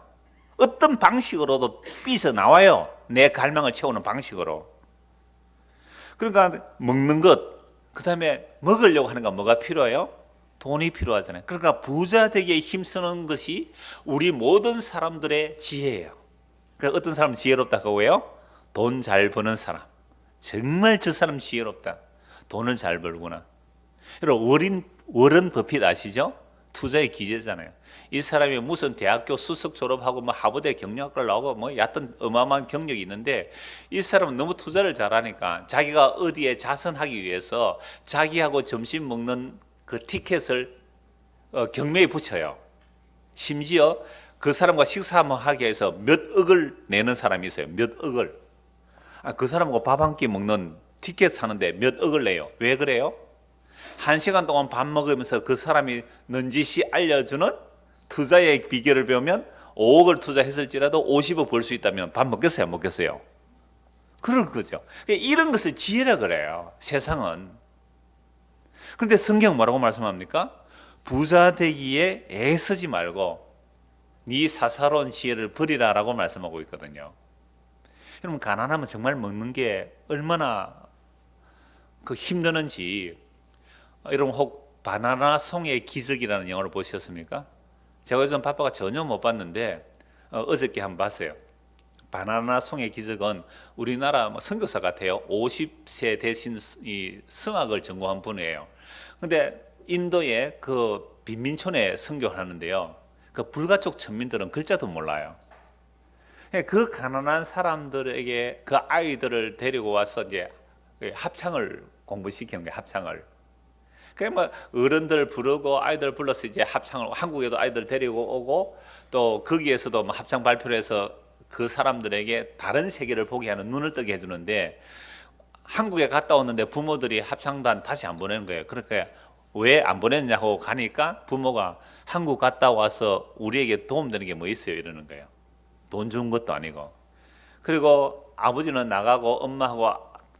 어떤 방식으로도 삐져나와요. 내 갈망을 채우는 방식으로. 그러니까 먹는 것, 그 다음에 먹으려고 하는 건 뭐가 필요해요? 돈이 필요하잖아요. 그러니까 부자 되기에 힘쓰는 것이 우리 모든 사람들의 지혜예요. 그래서 어떤 사람은 지혜롭다고 해요? 돈 잘 버는 사람. 정말 저 사람 지혜롭다. 돈을 잘 벌구나. 여러분 워런 버핏 아시죠? 투자의 기재잖아요. 이 사람이 무슨 대학교 수석 졸업하고 뭐 하버드 경영학과를 나오고 뭐 얕은 어마어마한 경력이 있는데 이 사람은 너무 투자를 잘하니까 자기가 어디에 자선하기 위해서 자기하고 점심 먹는 그 티켓을 경매에 붙여요. 심지어 그 사람과 식사 한번 하기 위해서 몇 억을 내는 사람이 있어요. 몇 억을. 그 사람하고 밥 한 끼 먹는 티켓 사는데 몇 억을 내요. 왜 그래요? 1시간 동안 밥 먹으면서 그 사람이 넌지시 알려주는 투자의 비결을 배우면 5억을 투자했을지라도 50억 벌 수 있다면 밥 먹겠어요, 안 먹겠어요? 그럴 거죠. 이런 것을 지혜라 그래요, 세상은. 그런데 성경 뭐라고 말씀합니까? 부자 되기에 애쓰지 말고 네 사사로운 지혜를 버리라라고 말씀하고 있거든요. 여러분, 가난하면 정말 먹는 게 얼마나 그 힘드는지, 여러분 혹 바나나 송의 기적이라는 영화를 보셨습니까? 제가 요즘 바빠가 전혀 못 봤는데 어저께 한번 봤어요. 바나나 송의 기적은 우리나라 선교사 같아요. 50세 되신 이 성악을 전공한 분이에요. 근데 인도의 그 빈민촌에 선교하는데요, 그 불가촉 천민들은 글자도 몰라요. 그 가난한 사람들에게 그 아이들을 데리고 와서 이제 합창을 공부시키는 거예요, 합창을. 그 뭐 어른들 부르고 아이들 불러서 이제 합창을, 한국에도 아이들 데리고 오고 또 거기에서도 뭐 합창 발표를 해서 그 사람들에게 다른 세계를 보게 하는, 눈을 뜨게 해주는데, 한국에 갔다 왔는데 부모들이 합창단 다시 안 보내는 거예요. 그러니까 왜 안 보냈냐고 가니까 부모가 한국 갔다 와서 우리에게 도움되는 게 뭐 있어요, 이러는 거예요. 돈 준 것도 아니고. 그리고 아버지는 나가고 엄마하고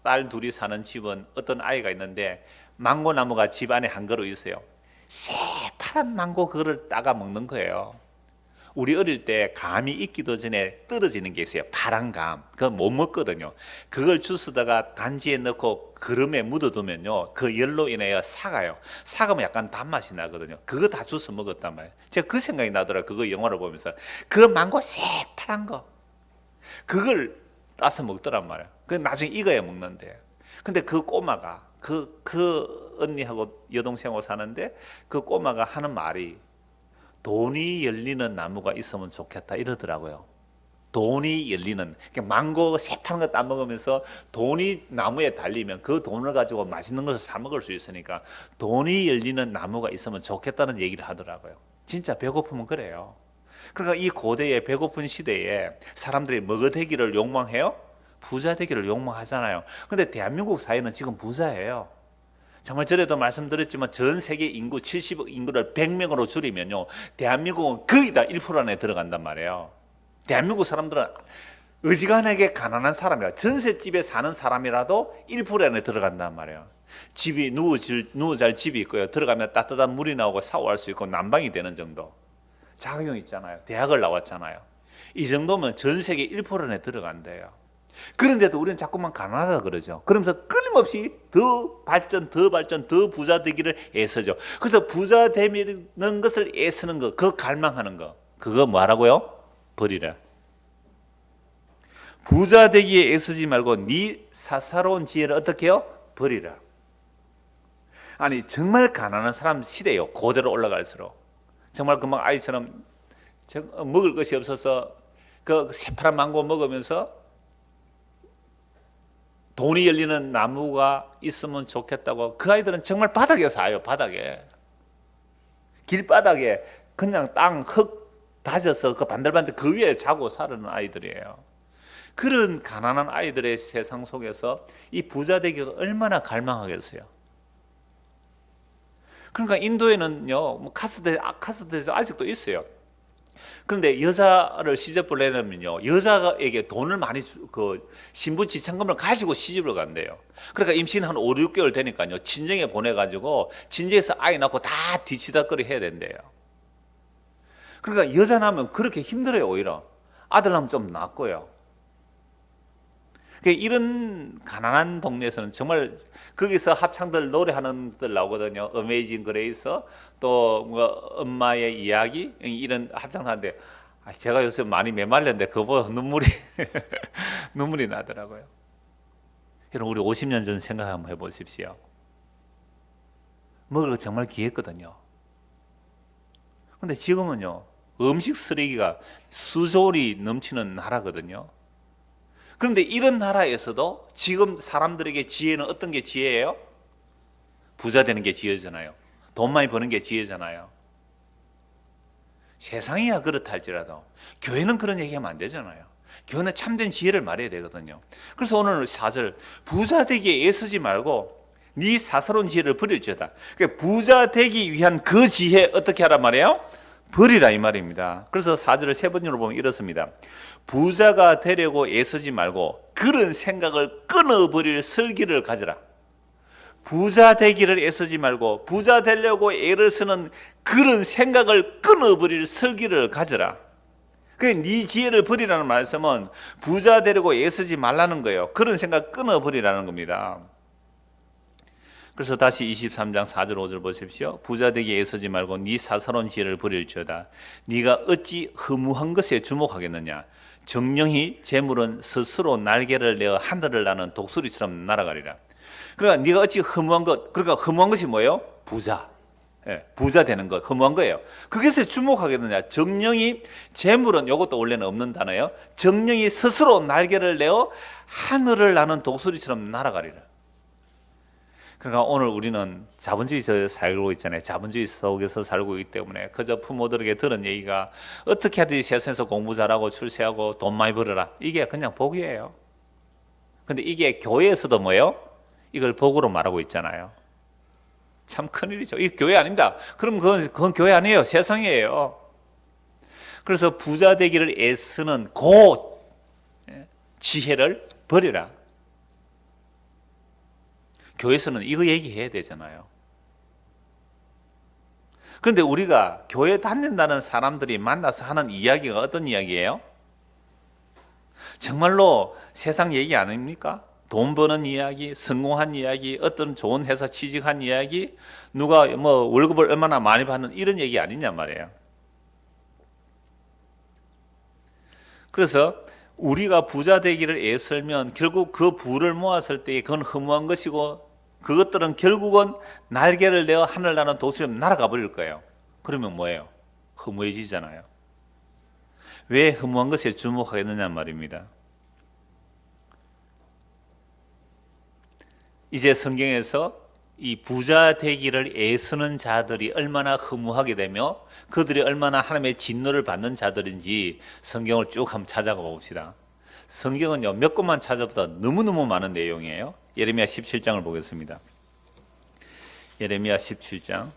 딸 둘이 사는 집은 어떤 아이가 있는데 망고 나무가 집 안에 한 그루 있어요. 새파란 망고 그거를 따가 먹는 거예요. 우리 어릴 때 감이 익기도 전에 떨어지는 게 있어요, 파란 감. 그거 못 먹거든요. 그걸 주스다가 단지에 넣고 그름에 묻어두면요, 그 열로 인하여 사가요. 사가면 약간 단맛이 나거든요. 그거 다 주스 먹었단 말이에요. 제가 그 생각이 나더라고요, 그거 영화를 보면서. 그 망고 새파란 거, 그걸 따서 먹더란 말이에요. 그 나중에 익어야 먹는데. 근데 그 꼬마가 그 언니하고 여동생하고 사는데, 그 꼬마가 하는 말이 돈이 열리는 나무가 있으면 좋겠다 이러더라고요. 돈이 열리는, 망고 새파란 거 따먹으면서 돈이 나무에 달리면 그 돈을 가지고 맛있는 것을 사 먹을 수 있으니까 돈이 열리는 나무가 있으면 좋겠다는 얘기를 하더라고요. 진짜 배고프면 그래요. 그러니까 이 고대의 배고픈 시대에 사람들이 뭐가 되기를 욕망해요? 부자 되기를 욕망하잖아요. 근데 대한민국 사회는 지금 부자예요. 정말 전에도 말씀드렸지만 전 세계 인구 70억 인구를 100명으로 줄이면요, 대한민국은 거의 다 1% 안에 들어간단 말이에요. 대한민국 사람들은 어지간하게 가난한 사람이라, 전셋집에 사는 사람이라도 1% 안에 들어간단 말이에요. 집이 누워잘 집이 있고요, 들어가면 따뜻한 물이 나오고 샤워할 수 있고 난방이 되는 정도. 자가용 있잖아요. 대학을 나왔잖아요. 이 정도면 전 세계 1% 안에 들어간대요. 그런데도 우리는 자꾸만 가난하다 그러죠. 그러면서 끊임없이 더 발전, 더 부자 되기를 애쓰죠. 그래서 부자 되는 것을 애쓰는 거, 그 갈망하는 거, 그거 뭐라고요? 버리라. 부자 되기에 애쓰지 말고 네 사사로운 지혜를 어떻게 해요? 버리라. 아니, 정말 가난한 사람 시대예요. 고대로 올라갈수록. 정말 금방 아이처럼 먹을 것이 없어서 그 새파란 망고 먹으면서 돈이 열리는 나무가 있으면 좋겠다고, 그 아이들은 정말 바닥에 사요. 바닥에, 길바닥에 그냥 땅, 흙 다져서 그 반들반들 그 위에 자고 사는 아이들이에요. 그런 가난한 아이들의 세상 속에서 이 부자 되기가 얼마나 갈망하겠어요. 그러니까 인도에는요, 뭐 카스트에서 아직도 있어요. 그런데 여자를 시집 보내려면요, 여자에게 돈을 많이 그 신부 지참금을 가지고 시집을 간대요. 그러니까 임신 한 5, 6개월 되니까요, 친정에 보내가지고 친정에서 아이 낳고 다 뒤치다거리 해야 된대요. 그러니까 여자 낳으면 그렇게 힘들어요. 오히려 아들 낳으면 좀 낫고요. 이런 가난한 동네에서는 정말 거기서 합창들 노래하는 들 나오거든요. 어메이징 그레이서, 또 뭐 엄마의 이야기, 이런 합창하는데 제가 요새 많이 메말렸는데 그거 보고 눈물이 나더라고요. 여러분, 우리 50년 전 생각 한번 해보십시오. 먹을 거 정말 귀했거든요. 근데 지금은요, 음식 쓰레기가 수조리 넘치는 나라거든요. 그런데 이런 나라에서도 지금 사람들에게 지혜는 어떤 게 지혜예요? 부자 되는 게 지혜잖아요. 돈 많이 버는 게 지혜잖아요. 세상이야 그렇다 할지라도 교회는 그런 얘기하면 안 되잖아요. 교회는 참된 지혜를 말해야 되거든요. 그래서 오늘 4절, 부자 되기에 애쓰지 말고 네 사사로운 지혜를 버릴지어다. 그러니까 부자 되기 위한 그 지혜 어떻게 하란 말이에요? 버리라 이 말입니다. 그래서 4절을 세 번째로 보면 이렇습니다. 부자가 되려고 애쓰지 말고 그런 생각을 끊어버릴 슬기를 가져라. 부자 되기를 애쓰지 말고 부자 되려고 애를 쓰는 그런 생각을 끊어버릴 슬기를 가져라. 네 지혜를 버리라는 말씀은 부자 되려고 애쓰지 말라는 거예요. 그런 생각 끊어버리라는 겁니다. 그래서 다시 23장 4절 5절 보십시오. 부자 되기 애쓰지 말고 네 사사로운 지혜를 버릴지어다. 네가 어찌 허무한 것에 주목하겠느냐. 정령이 재물은 스스로 날개를 내어 하늘을 나는 독수리처럼 날아가리라. 그러니까 네가 어찌 허무한 것, 그러니까 허무한 것이 뭐예요? 부자. 부자 되는 것, 허무한 거예요. 그것에 주목하겠느냐. 정령이, 재물은 이것도 원래는 없는 단어예요. 정령이 스스로 날개를 내어 하늘을 나는 독수리처럼 날아가리라. 그러니까 오늘 우리는 자본주의에서 살고 있잖아요. 자본주의 속에서 살고 있기 때문에 그저 부모들에게 들은 얘기가 어떻게 하든지 세상에서 공부 잘하고 출세하고 돈 많이 벌어라. 이게 그냥 복이에요. 근데 이게 교회에서도 뭐예요? 이걸 복으로 말하고 있잖아요. 참 큰일이죠. 이게 교회 아닙니다. 그럼 그건 교회 아니에요. 세상이에요. 그래서 부자 되기를 애쓰는 그 지혜를 버리라. 교회에서는 이거 얘기해야 되잖아요. 그런데 우리가 교회 다닌다는 사람들이 만나서 하는 이야기가 어떤 이야기예요? 정말로 세상 얘기 아닙니까? 돈 버는 이야기, 성공한 이야기, 어떤 좋은 회사 취직한 이야기, 누가 뭐 월급을 얼마나 많이 받는 이런 얘기 아니냐 말이에요. 그래서 우리가 부자 되기를 애쓰면 결국 그 부를 모았을 때 그건 허무한 것이고 그것들은 결국은 날개를 내어 하늘 나는 독수리처럼 날아가 버릴 거예요. 그러면 뭐예요? 허무해지잖아요. 왜 허무한 것에 주목하겠느냐 말입니다. 이제 성경에서 이 부자 되기를 애쓰는 자들이 얼마나 허무하게 되며 그들이 얼마나 하나님의 진노를 받는 자들인지 성경을 쭉 한번 찾아가 봅시다. 성경은요, 몇 곳만 찾아보다 너무너무 많은 내용이에요. 예레미야 17장을 보겠습니다. 예레미야 17장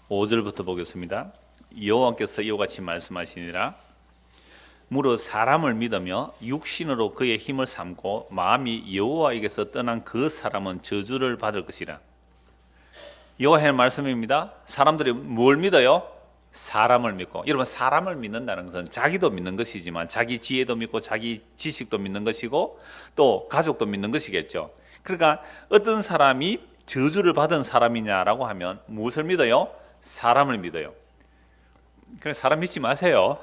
5절부터 보겠습니다. 여호와께서 이와 같이 말씀하시니라. 무릇 사람을 믿으며 육신으로 그의 힘을 삼고 마음이 여호와에게서 떠난 그 사람은 저주를 받을 것이라. 여호와의 말씀입니다. 사람들이 뭘 믿어요? 사람을 믿고. 여러분, 사람을 믿는다는 것은 자기도 믿는 것이지만 자기 지혜도 믿고 자기 지식도 믿는 것이고 또 가족도 믿는 것이겠죠. 그러니까 어떤 사람이 저주를 받은 사람이냐라고 하면 무엇을 믿어요? 사람을 믿어요. 그래서 사람 믿지 마세요.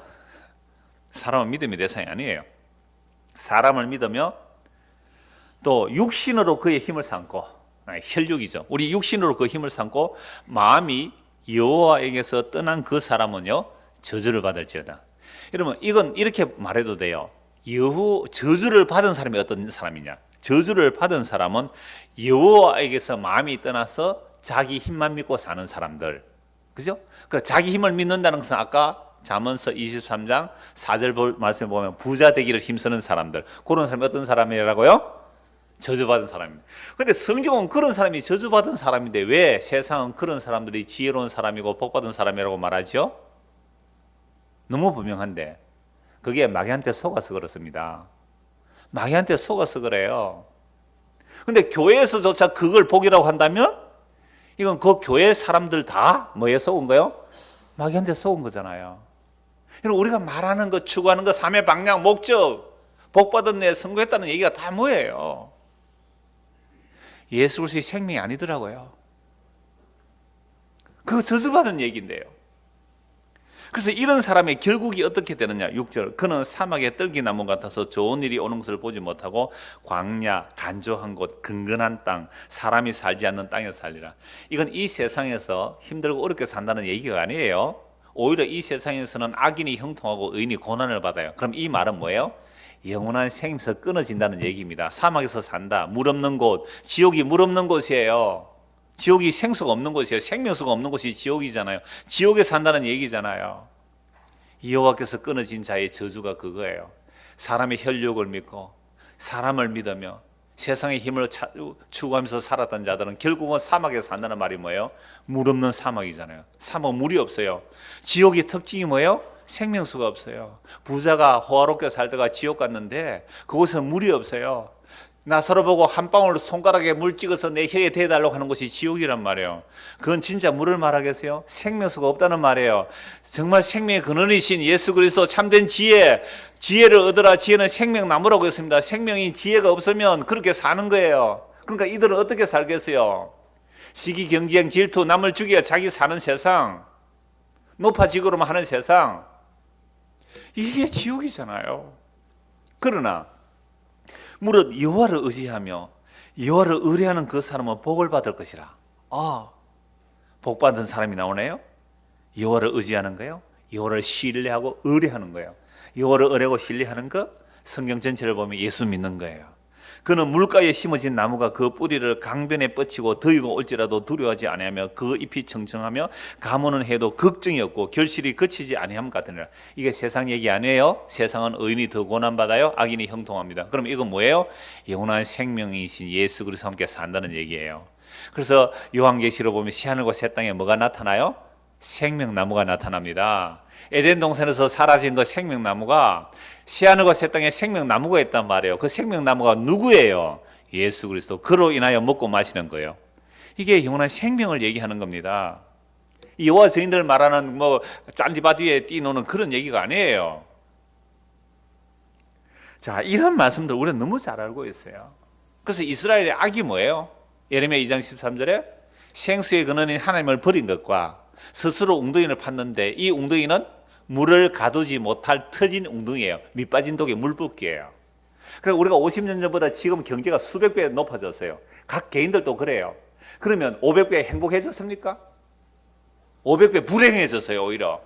사람은 믿음의 대상이 아니에요. 사람을 믿으며 또 육신으로 그의 힘을 삼고, 혈육이죠. 우리 육신으로 그 힘을 삼고 마음이 여호와에게서 떠난 그 사람은요 저주를 받을지어다. 여러분, 이건 이렇게 말해도 돼요. 저주를 받은 사람이 어떤 사람이냐? 저주를 받은 사람은 여호와에게서 마음이 떠나서 자기 힘만 믿고 사는 사람들, 그죠? 그러니까 자기 힘을 믿는다는 것은 아까 잠언서 23장 4절 말씀에 보면 부자 되기를 힘쓰는 사람들, 그런 사람이 어떤 사람이라고요? 저주받은 사람입니다. 그런데 성경은 그런 사람이 저주받은 사람인데 왜 세상은 그런 사람들이 지혜로운 사람이고 복받은 사람이라고 말하죠? 너무 분명한데 그게 마귀한테 속아서 그렇습니다. 마귀한테 속아서 그래요. 그런데 교회에서조차 그걸 복이라고 한다면 이건 그 교회 사람들 다 뭐에 속은 거예요? 마귀한테 속은 거잖아요. 우리가 말하는 것, 추구하는 것, 삶의 방향, 목적, 복받은 내 성공했다는 얘기가 다 뭐예요? 예수 그리스도의 생명이 아니더라고요. 그거 저주받은 얘기인데요. 그래서 이런 사람의 결국이 어떻게 되느냐? 6절, 그는 사막의 떨기나무 같아서 좋은 일이 오는 것을 보지 못하고 광야, 간조한 곳, 근근한 땅, 사람이 살지 않는 땅에서 살리라. 이건 이 세상에서 힘들고 어렵게 산다는 얘기가 아니에요. 오히려 이 세상에서는 악인이 형통하고 의인이 고난을 받아요. 그럼 이 말은 뭐예요? 영원한 생명에서 끊어진다는 얘기입니다. 사막에서 산다, 물 없는 곳, 지옥이 물 없는 곳이에요. 지옥이 생수가 없는 곳이에요. 생명수가 없는 곳이 지옥이잖아요. 지옥에 산다는 얘기잖아요. 여호와께서 끊어진 자의 저주가 그거예요. 사람의 혈육을 믿고 사람을 믿으며 세상의 힘을 추구하면서 살았던 자들은 결국은 사막에서 산다는 말이 뭐예요? 물 없는 사막이잖아요. 사막은 물이 없어요. 지옥의 특징이 뭐예요? 생명수가 없어요. 부자가 호화롭게 살다가 지옥 갔는데 그곳은 물이 없어요. 나사로 보고 한 방울 손가락에 물 찍어서 내 혀에 대달라고 하는 것이 지옥이란 말이에요. 그건 진짜 물을 말하겠어요? 생명수가 없다는 말이에요. 정말 생명의 근원이신 예수 그리스도 참된 지혜를 얻으라. 지혜는 생명나무라고 했습니다. 생명이 지혜가 없으면 그렇게 사는 거예요. 그러니까 이들은 어떻게 살겠어요? 시기, 경쟁, 질투, 남을 죽여 자기 사는 세상, 높아지고로만 하는 세상, 이게 지옥이잖아요. 그러나 무릇 여호와를 의지하며 여호와를 의뢰하는 그 사람은 복을 받을 것이라. 복 받은 사람이 나오네요. 여호와를 의지하는 거예요. 여호와를 신뢰하고 의뢰하는 거예요. 여호와를 의뢰하고 신뢰하는 것, 성경 전체를 보면 예수 믿는 거예요. 그는 물가에 심어진 나무가 그 뿌리를 강변에 뻗치고 더위가 올지라도 두려워하지 아니하며 그 잎이 청청하며 가무는 해도 걱정이 없고 결실이 그치지 아니함 같으니라. 이게 세상 얘기 아니에요. 세상은 의인이 더 고난받아요, 악인이 형통합니다. 그럼 이건 뭐예요? 영원한 생명이신 예수 그리스도와 함께 산다는 얘기예요. 그래서 요한계시로 보면 새하늘과 새 땅에 뭐가 나타나요? 생명나무가 나타납니다. 에덴 동산에서 사라진 그 생명나무가 새하늘과 새 땅에 생명나무가 있단 말이에요. 그 생명나무가 누구예요? 예수 그리스도. 그로 인하여 먹고 마시는 거예요. 이게 영원한 생명을 얘기하는 겁니다. 이 여호와 증인들 말하는 뭐 짠디밭 위에 뛰노는 그런 얘기가 아니에요. 자, 이런 말씀들 우리는 너무 잘 알고 있어요. 그래서 이스라엘의 악이 뭐예요? 예레미야 2장 13절에 생수의 근원인 하나님을 버린 것과 스스로 웅덩이를 팠는데 이 웅덩이는 물을 가두지 못할 터진 웅덩이에요. 밑 빠진 독에 물 붓기예요. 그러니까 우리가 50년 전보다 지금 경제가 수백 배 높아졌어요. 각 개인들도 그래요. 그러면 500배 행복해졌습니까? 500배 불행해졌어요, 오히려.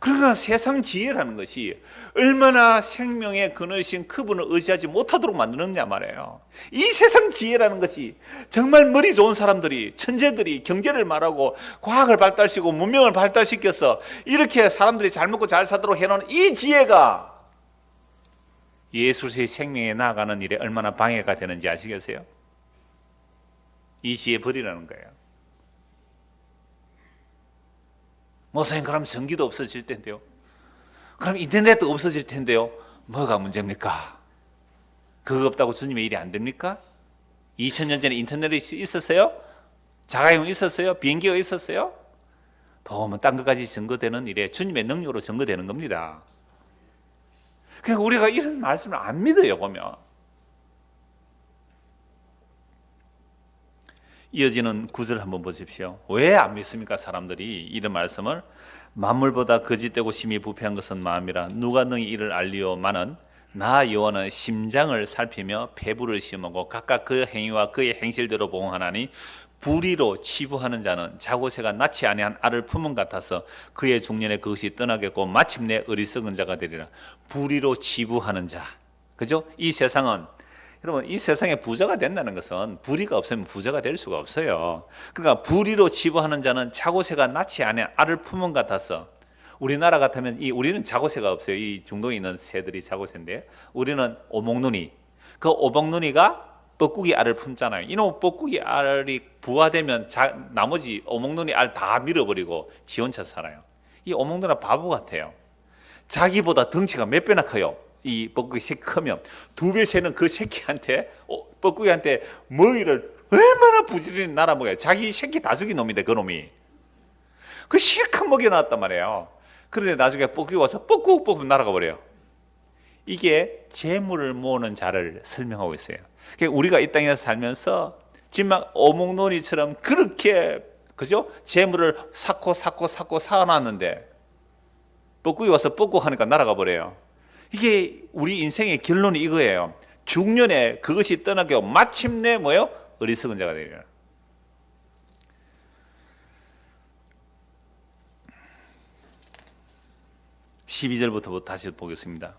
그러니까 세상 지혜라는 것이 얼마나 생명의 근원이신 그분을 의지하지 못하도록 만드느냐 말이에요. 이 세상 지혜라는 것이 정말 머리 좋은 사람들이, 천재들이 경제를 말하고 과학을 발달시키고 문명을 발달시켜서 이렇게 사람들이 잘 먹고 잘 사도록 해놓은 이 지혜가 예수의 생명에 나아가는 일에 얼마나 방해가 되는지 아시겠어요? 이 지혜 버리라는 거예요. 목사님, 그럼 전기도 없어질 텐데요. 그럼 인터넷도 없어질 텐데요. 뭐가 문제입니까? 그거 없다고 주님의 일이 안 됩니까? 2000년 전에 인터넷이 있었어요? 자가용 있었어요? 비행기가 있었어요? 보면 딴 것까지 증거되는 일에 주님의 능력으로 증거되는 겁니다. 그러니까 우리가 이런 말씀을 안 믿어요, 보면. 이어지는 구절 한번 보십시오. 왜 안 믿습니까? 사람들이 이런 말씀을. 만물보다 거짓되고 심히 부패한 것은 마음이라 누가 능히 이를 알리오마는 나 여호와는 심장을 살피며 폐부를 시험하고 각각 그 행위와 그의 행실대로 보응하나니 불의로 치부하는 자는 자고새가 낳지 아니한 알을 품은 같아서 그의 중년에 그것이 떠나겠고 마침내 어리석은 자가 되리라. 불의로 치부하는 자, 그죠? 이 세상은, 여러분, 이 세상에 부자가 된다는 것은 불의가 없으면 부자가 될 수가 없어요. 그러니까 불의로 치부하는 자는 자고새가 낳지 않아 알을 품은 같아서, 우리나라 같으면 우리는 자고새가 없어요. 이 중동에 있는 새들이 자고새인데 우리는 오목눈이, 그 오목눈이가 뻐꾸기 알을 품잖아요. 이놈 뻐꾸기 알이 부화되면 나머지 오목눈이 알 다 밀어버리고 지 혼자 살아요. 이 오목눈은 바보 같아요. 자기보다 덩치가 몇 배나 커요. 이 뻐꾸기 새끼 크면 2배 새는 그 새끼한테, 뻐꾸기한테 먹이를 얼마나 부지런히 날아먹어요. 자기 새끼 다 죽인 놈인데 그 놈이 그 실컷 먹여놨단 말이에요. 그런데 나중에 뻐꾸기 와서 뻐꾹뻐꾹 날아가 버려요. 이게 재물을 모으는 자를 설명하고 있어요. 그러니까 우리가 이 땅에서 살면서 지금 오목놀이처럼 그렇게, 그죠? 재물을 쌓고 쌓아놨는데 뻐꾸기 와서 뻐꾹 하니까 날아가 버려요. 이게 우리 인생의 결론이 이거예요. 중년에 그것이 떠나게 마침내 뭐예요? 어리석은 자가 되리라. 12절부터 다시 보겠습니다.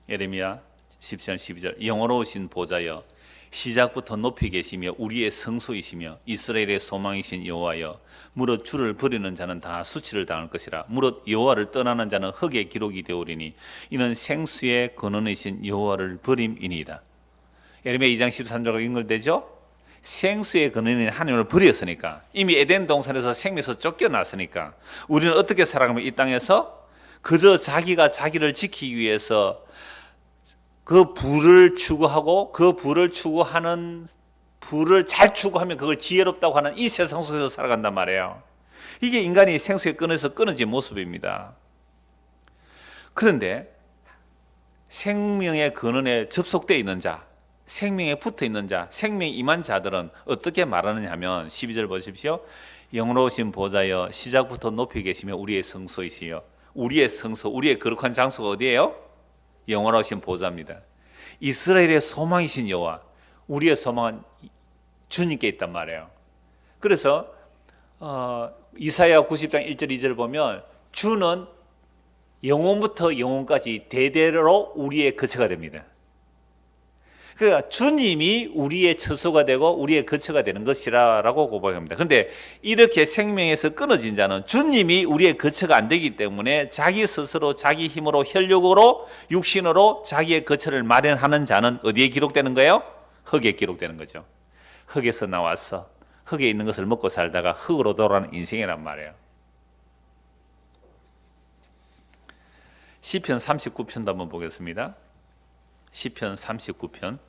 예레미야 17장 12절. 영원로우신 보좌여 시작부터 높이 계시며 우리의 성소이시며 이스라엘의 소망이신 여호와여, 무릇 주를 버리는 자는 다 수치를 당할 것이라. 무릇 여호와를 떠나는 자는 흙의 기록이 되오리니 이는 생수의 근원이신 여호와를 버림이니이다. 예레미야 2장 13절과 연결되죠? 생수의 근원인 하나님을 버렸으니까, 이미 에덴 동산에서 생명에서 쫓겨났으니까 우리는 어떻게 살아가면 이 땅에서 그저 자기가 자기를 지키기 위해서 그 부를 추구하고 그 부를 추구하는 부를 잘 추구하면 그걸 지혜롭다고 하는 이 세상 속에서 살아간단 말이에요. 이게 인간이 생수의 끈에서 끊어진 모습입니다. 그런데 생명의 근원에 접속되어 있는 자, 생명에 붙어 있는 자, 생명이 임한 자들은 어떻게 말하느냐 하면 12절 보십시오. 영원하신 보좌여, 시작부터 높이 계시며 우리의 성소이시여. 우리의 성소, 우리의 거룩한 장소가 어디예요? 영원하신 보좌입니다. 이스라엘의 소망이신 여호와, 우리의 소망은 주님께 있단 말이에요. 그래서 이사야 90장 1절 2절 보면 주는 영원부터 영원까지 대대로 우리의 거처가 됩니다. 그러니까 주님이 우리의 처소가 되고 우리의 거처가 되는 것이라고 고백합니다. 그런데 이렇게 생명에서 끊어진 자는 주님이 우리의 거처가 안 되기 때문에 자기 스스로 자기 힘으로 혈육으로 육신으로 자기의 거처를 마련하는 자는 어디에 기록되는 거예요? 흙에 기록되는 거죠. 흙에서 나와서 흙에 있는 것을 먹고 살다가 흙으로 돌아가는 인생이란 말이에요. 시편 39편도 한번 보겠습니다. 시편 39편.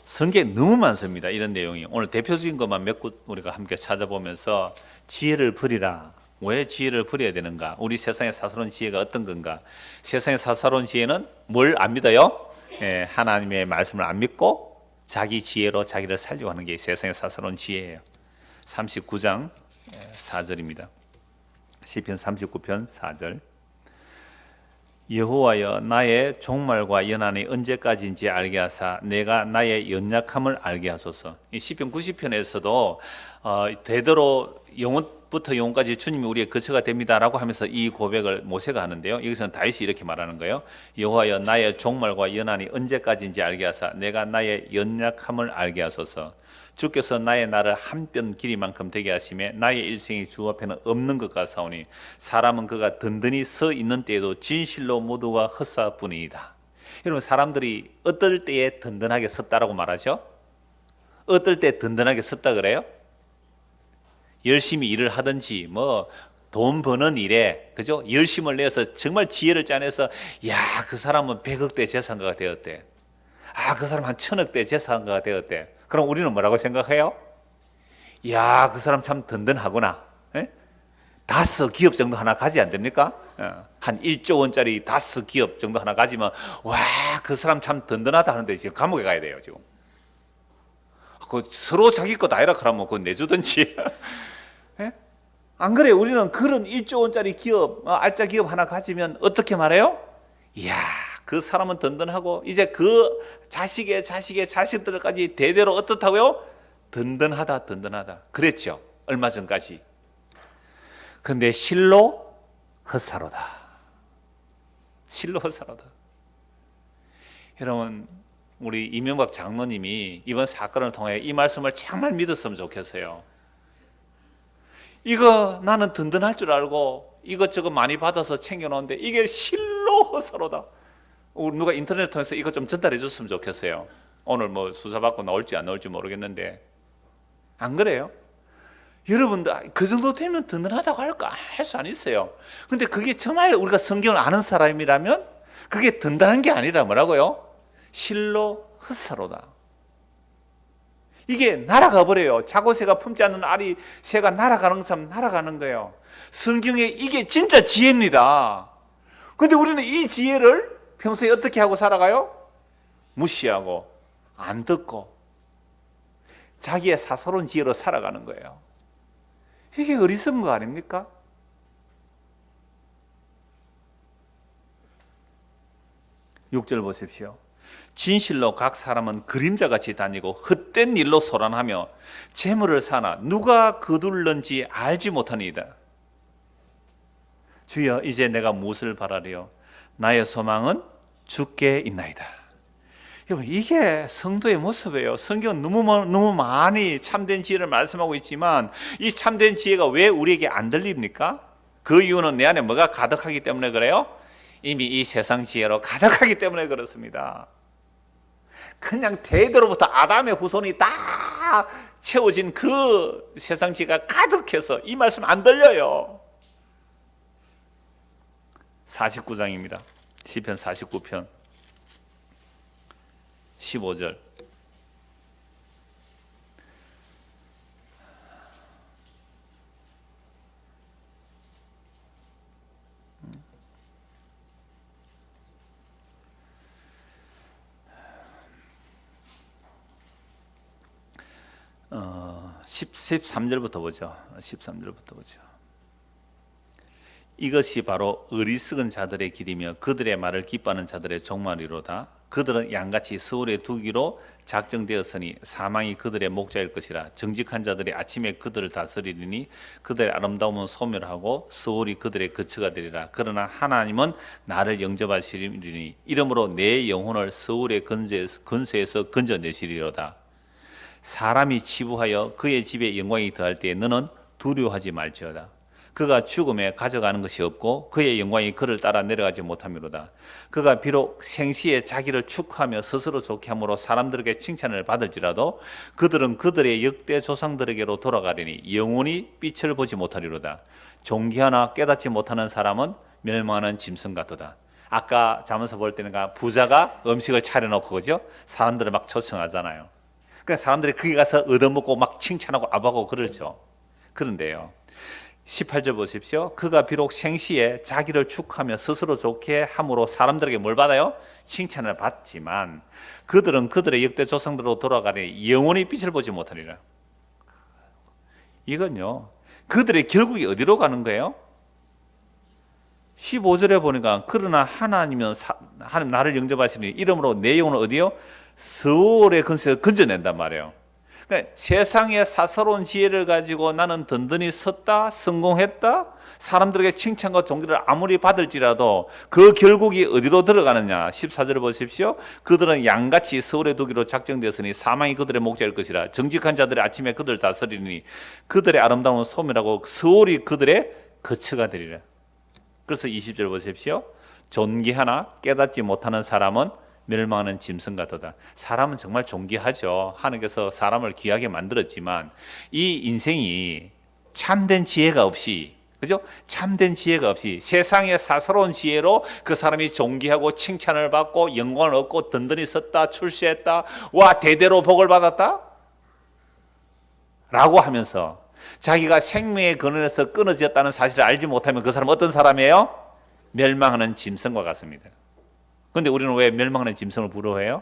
성경에 너무 많습니다. 이런 내용이. 오늘 대표적인 것만 몇 곳 우리가 함께 찾아보면서 지혜를 버리라. 왜 지혜를 버려야 되는가? 우리 세상의 사사로운 지혜가 어떤 건가? 세상의 사사로운 지혜는 뭘 안 믿어요? 하나님의 말씀을 안 믿고 자기 지혜로 자기를 살려고 하는 게 세상의 사사로운 지혜예요. 39장 4절입니다. 시편 39편 4절. 여호와여, 나의 종말과 연한이 언제까지인지 알게 하사 내가 나의 연약함을 알게 하소서. 이 시편 90편에서도 대대로 영원부터 영원까지 주님이 우리의 거처가 됩니다라고 하면서 이 고백을 모세가 하는데요. 여기서는 다윗이 이렇게 말하는 거예요. 여호와여, 나의 종말과 연한이 언제까지인지 알게 하사 내가 나의 연약함을 알게 하소서. 주께서 나의 날을 한 뼘 길이만큼 되게 하시매 나의 일생이 주 앞에는 없는 것 같사오니 사람은 그가 든든히 서 있는 때에도 진실로 모두가 헛사뿐이니이다. 여러분, 사람들이 어떨 때에 든든하게 섰다라고 말하죠? 어떨 때 든든하게 섰다 그래요? 열심히 일을 하든지 돈 버는 일에, 그죠? 열심을 내서 정말 지혜를 짜내서 그 사람은 100억대 재산가가 되었대. 그 사람 한 1000억대 재산가가 되었대. 그럼 우리는 뭐라고 생각해요? 그 사람 참 든든하구나. 5 기업 정도 하나 가지 안 됩니까? 한 1조 원짜리 5 기업 정도 하나 가지면 그 사람 참 든든하다 하는데 지금 감옥에 가야 돼요. 지금 서로 자기 것 아니라 그러면 그거 내주든지. 안 그래요? 우리는 그런 1조 원짜리 기업, 알짜 기업 하나 가지면 어떻게 말해요? 그 사람은 든든하고 이제 그 자식의 자식들까지 대대로 어떻다고요? 든든하다. 그랬죠, 얼마 전까지. 근데 실로 헛사로다. 여러분, 우리 이명박 장로님이 이번 사건을 통해 이 말씀을 정말 믿었으면 좋겠어요. 이거 나는 든든할 줄 알고 이것저것 많이 받아서 챙겨놓는데 이게 실로 헛사로다. 누가 인터넷 통해서 이거 좀 전달해 줬으면 좋겠어요. 오늘 수사받고 나올지 안 나올지 모르겠는데, 안 그래요? 여러분들 그 정도 되면 든든하다고 할까? 할 수 안 있어요. 근데 그게 정말 우리가 성경을 아는 사람이라면 그게 든든한 게 아니라 뭐라고요? 실로 헛사로다. 이게 날아가 버려요. 자고새가 품지 않는 알이 새가 날아가는 것처럼 날아가는 거예요. 성경에 이게 진짜 지혜입니다. 근데 우리는 이 지혜를 평소에 어떻게 하고 살아가요? 무시하고 안 듣고 자기의 사사로운 지혜로 살아가는 거예요. 이게 어리석은 거 아닙니까? 육 절 보십시오. 진실로 각 사람은 그림자같이 다니고 헛된 일로 소란하며 재물을 사나 누가 거둘는지 알지 못하니이다. 주여, 이제 내가 무엇을 바라리요? 나의 소망은 주께 있나이다. 여러분, 이게 성도의 모습이에요. 성경은 너무 많이 참된 지혜를 말씀하고 있지만 이 참된 지혜가 왜 우리에게 안 들립니까? 그 이유는 내 안에 뭐가 가득하기 때문에 그래요? 이미 이 세상 지혜로 가득하기 때문에 그렇습니다. 그냥 대대로부터 아담의 후손이 다 채워진 그 세상 지혜가 가득해서 이 말씀 안 들려요. 49장입니다. 시편 49편 15절. 어, 13절부터 보죠. 13절부터 보죠. 이것이 바로 어리석은 자들의 길이며 그들의 말을 기뻐하는 자들의 종말이로다. 그들은 양같이 서울에 두기로 작정되었으니 사망이 그들의 목자일 것이라. 정직한 자들이 아침에 그들을 다스리리니 그들의 아름다움은 소멸하고 서울이 그들의 거처가 되리라. 그러나 하나님은 나를 영접하시리니 이러므로 내 영혼을 서울의 근세에서 건져내시리로다. 사람이 치부하여 그의 집에 영광이 더할 때에 너는 두려워하지 말지어다. 그가 죽음에 가져가는 것이 없고 그의 영광이 그를 따라 내려가지 못함이로다. 그가 비록 생시에 자기를 축하하며 스스로 좋게 함으로 사람들에게 칭찬을 받을지라도 그들은 그들의 역대 조상들에게로 돌아가리니 영원히 빛을 보지 못하리로다. 존귀하나 깨닫지 못하는 사람은 멸망하는 짐승 같도다. 아까 잠언서 볼 때는 부자가 음식을 차려놓고 그죠? 사람들을 막 초청하잖아요. 그러니까 사람들이 거기 가서 얻어먹고 막 칭찬하고 아부하고 그러죠. 그런데요, 18절 보십시오. 그가 비록 생시에 자기를 축하하며 스스로 좋게 함으로 사람들에게 뭘 받아요? 칭찬을 받지만 그들은 그들의 역대 조상들로 돌아가니 영원히 빛을 보지 못하리라. 이건요, 그들의 결국이 어디로 가는 거예요? 15절에 보니까 그러나 하나님은 하나님 나를 영접하시니 이러므로 내 영혼을 어디요? 서울의 근세에서 건져낸단 말이에요. 그러니까 세상의 사사로운 지혜를 가지고 나는 든든히 섰다, 성공했다, 사람들에게 칭찬과 존귀를 아무리 받을지라도 그 결국이 어디로 들어가느냐? 14절을 보십시오. 그들은 양같이 서울에 두기로 작정되었으니 사망이 그들의 목자일 것이라. 정직한 자들이 아침에 그들을 다스리니 그들의 아름다움은 소멸하고 서울이 그들의 거처가 되리라. 그래서 20절 보십시오. 존귀하나 깨닫지 못하는 사람은 멸망하는 짐승 같도다. 사람은 정말 존귀하죠. 하나님께서 사람을 귀하게 만들었지만 이 인생이 참된 지혜가 없이, 그죠? 참된 지혜가 없이 세상의 사사로운 지혜로 그 사람이 존귀하고 칭찬을 받고 영광을 얻고 든든히 섰다, 출세했다, 와 대대로 복을 받았다 라고 하면서 자기가 생명의 근원에서 끊어졌다는 사실을 알지 못하면 그 사람은 어떤 사람이에요? 멸망하는 짐승과 같습니다. 그런데 우리는 왜 멸망하는 짐승을 부러워해요?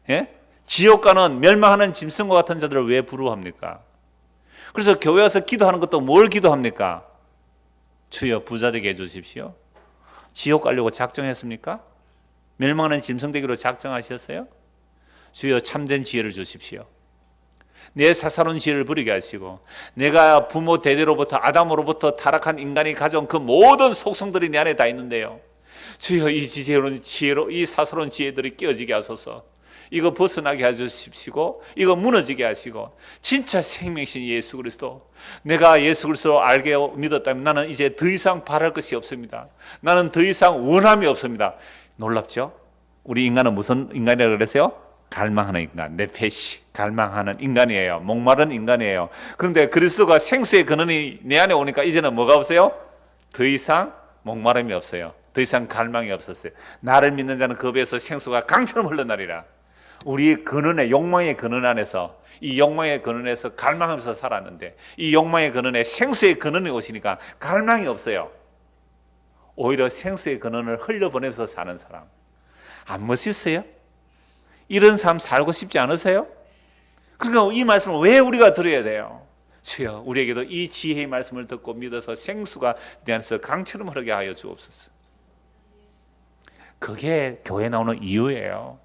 예? 지옥 가는 멸망하는 짐승과 같은 자들을 왜 부러워합니까? 그래서 교회 와서 기도하는 것도 뭘 기도합니까? 주여 부자 되게 해주십시오. 지옥 가려고 작정했습니까? 멸망하는 짐승 되기로 작정하셨어요? 주여 참된 지혜를 주십시오. 내 사사로운 지혜를 부리게 하시고 내가 부모 대대로부터 아담으로부터 타락한 인간이 가져온 그 모든 속성들이 내 안에 다 있는데요, 주여 이 지혜로 이 사사로운 지혜들이 깨어지게 하소서. 이거 벗어나게 해주십시고 이거 무너지게 하시고 진짜 생명신 예수 그리스도, 내가 예수 그리스도를 알게 믿었다면 나는 이제 더 이상 바랄 것이 없습니다. 나는 더 이상 원함이 없습니다. 놀랍죠? 우리 인간은 무슨 인간이라고 그랬어요? 갈망하는 인간, 네페시, 갈망하는 인간이에요. 목마른 인간이에요. 그런데 그리스도가 생수의 근원이 내 안에 오니까 이제는 뭐가 없어요? 더 이상 목마름이 없어요. 더 이상 갈망이 없었어요. 나를 믿는 자는 그 배에서 생수가 강처럼 흘러나리라. 우리 근원의 욕망의 근원 안에서, 이 욕망의 근원에서 갈망하면서 살았는데 이 욕망의 근원에 생수의 근원이 오시니까 갈망이 없어요. 오히려 생수의 근원을 흘려보내면서 사는 사람, 안 멋있어요? 이런 삶 살고 싶지 않으세요? 그러니까 이 말씀을 왜 우리가 들어야 돼요? 주여 우리에게도 이 지혜의 말씀을 듣고 믿어서 생수가 내 안에서 강처럼 흐르게 하여 주옵소서. 그게 교회 나오는 이유예요.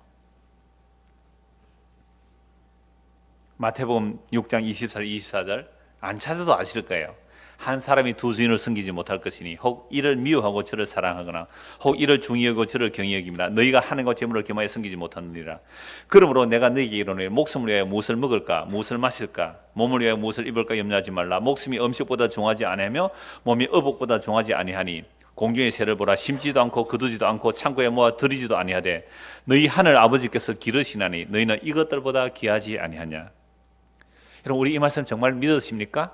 마태복음 6장 24절 안 찾아도 아실 거예요. 한 사람이 두 주인을 섬기지 못할 것이니 혹 이를 미워하고 저를 사랑하거나 혹 이를 중히 여기고 저를 경히 여김이라 너희가 하나님과 재물을 겸하여 섬기지 못하느니라. 그러므로 내가 너희에게 이르노니 목숨을 위하여 무엇을 먹을까 무엇을 마실까 몸을 위하여 무엇을 입을까 염려하지 말라. 목숨이 음식보다 중하지 아니하며 몸이 의복보다 중하지 아니하니 공중의 새를 보라. 심지도 않고 거두지도 않고 창고에 모아 들이지도 아니하되 너희 하늘 아버지께서 기르시나니 너희는 이것들보다 귀하지 아니하냐. 여러분, 우리 이 말씀 정말 믿으십니까?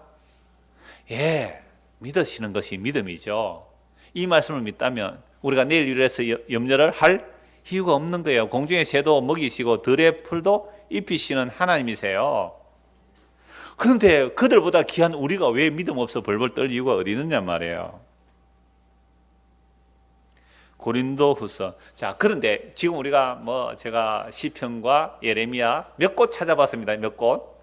예, 믿으시는 것이 믿음이죠. 이 말씀을 믿다면 우리가 내일 일해서 염려를 할 이유가 없는 거예요. 공중의 새도 먹이시고 들의 풀도 입히시는 하나님이세요. 그런데 그들보다 귀한 우리가 왜 믿음 없어 벌벌 떨 이유가 어디 있느냐 말이에요. 고린도후서. 자, 그런데 지금 우리가 제가 시편과 예레미야 몇 곳 찾아봤습니다. 몇 곳.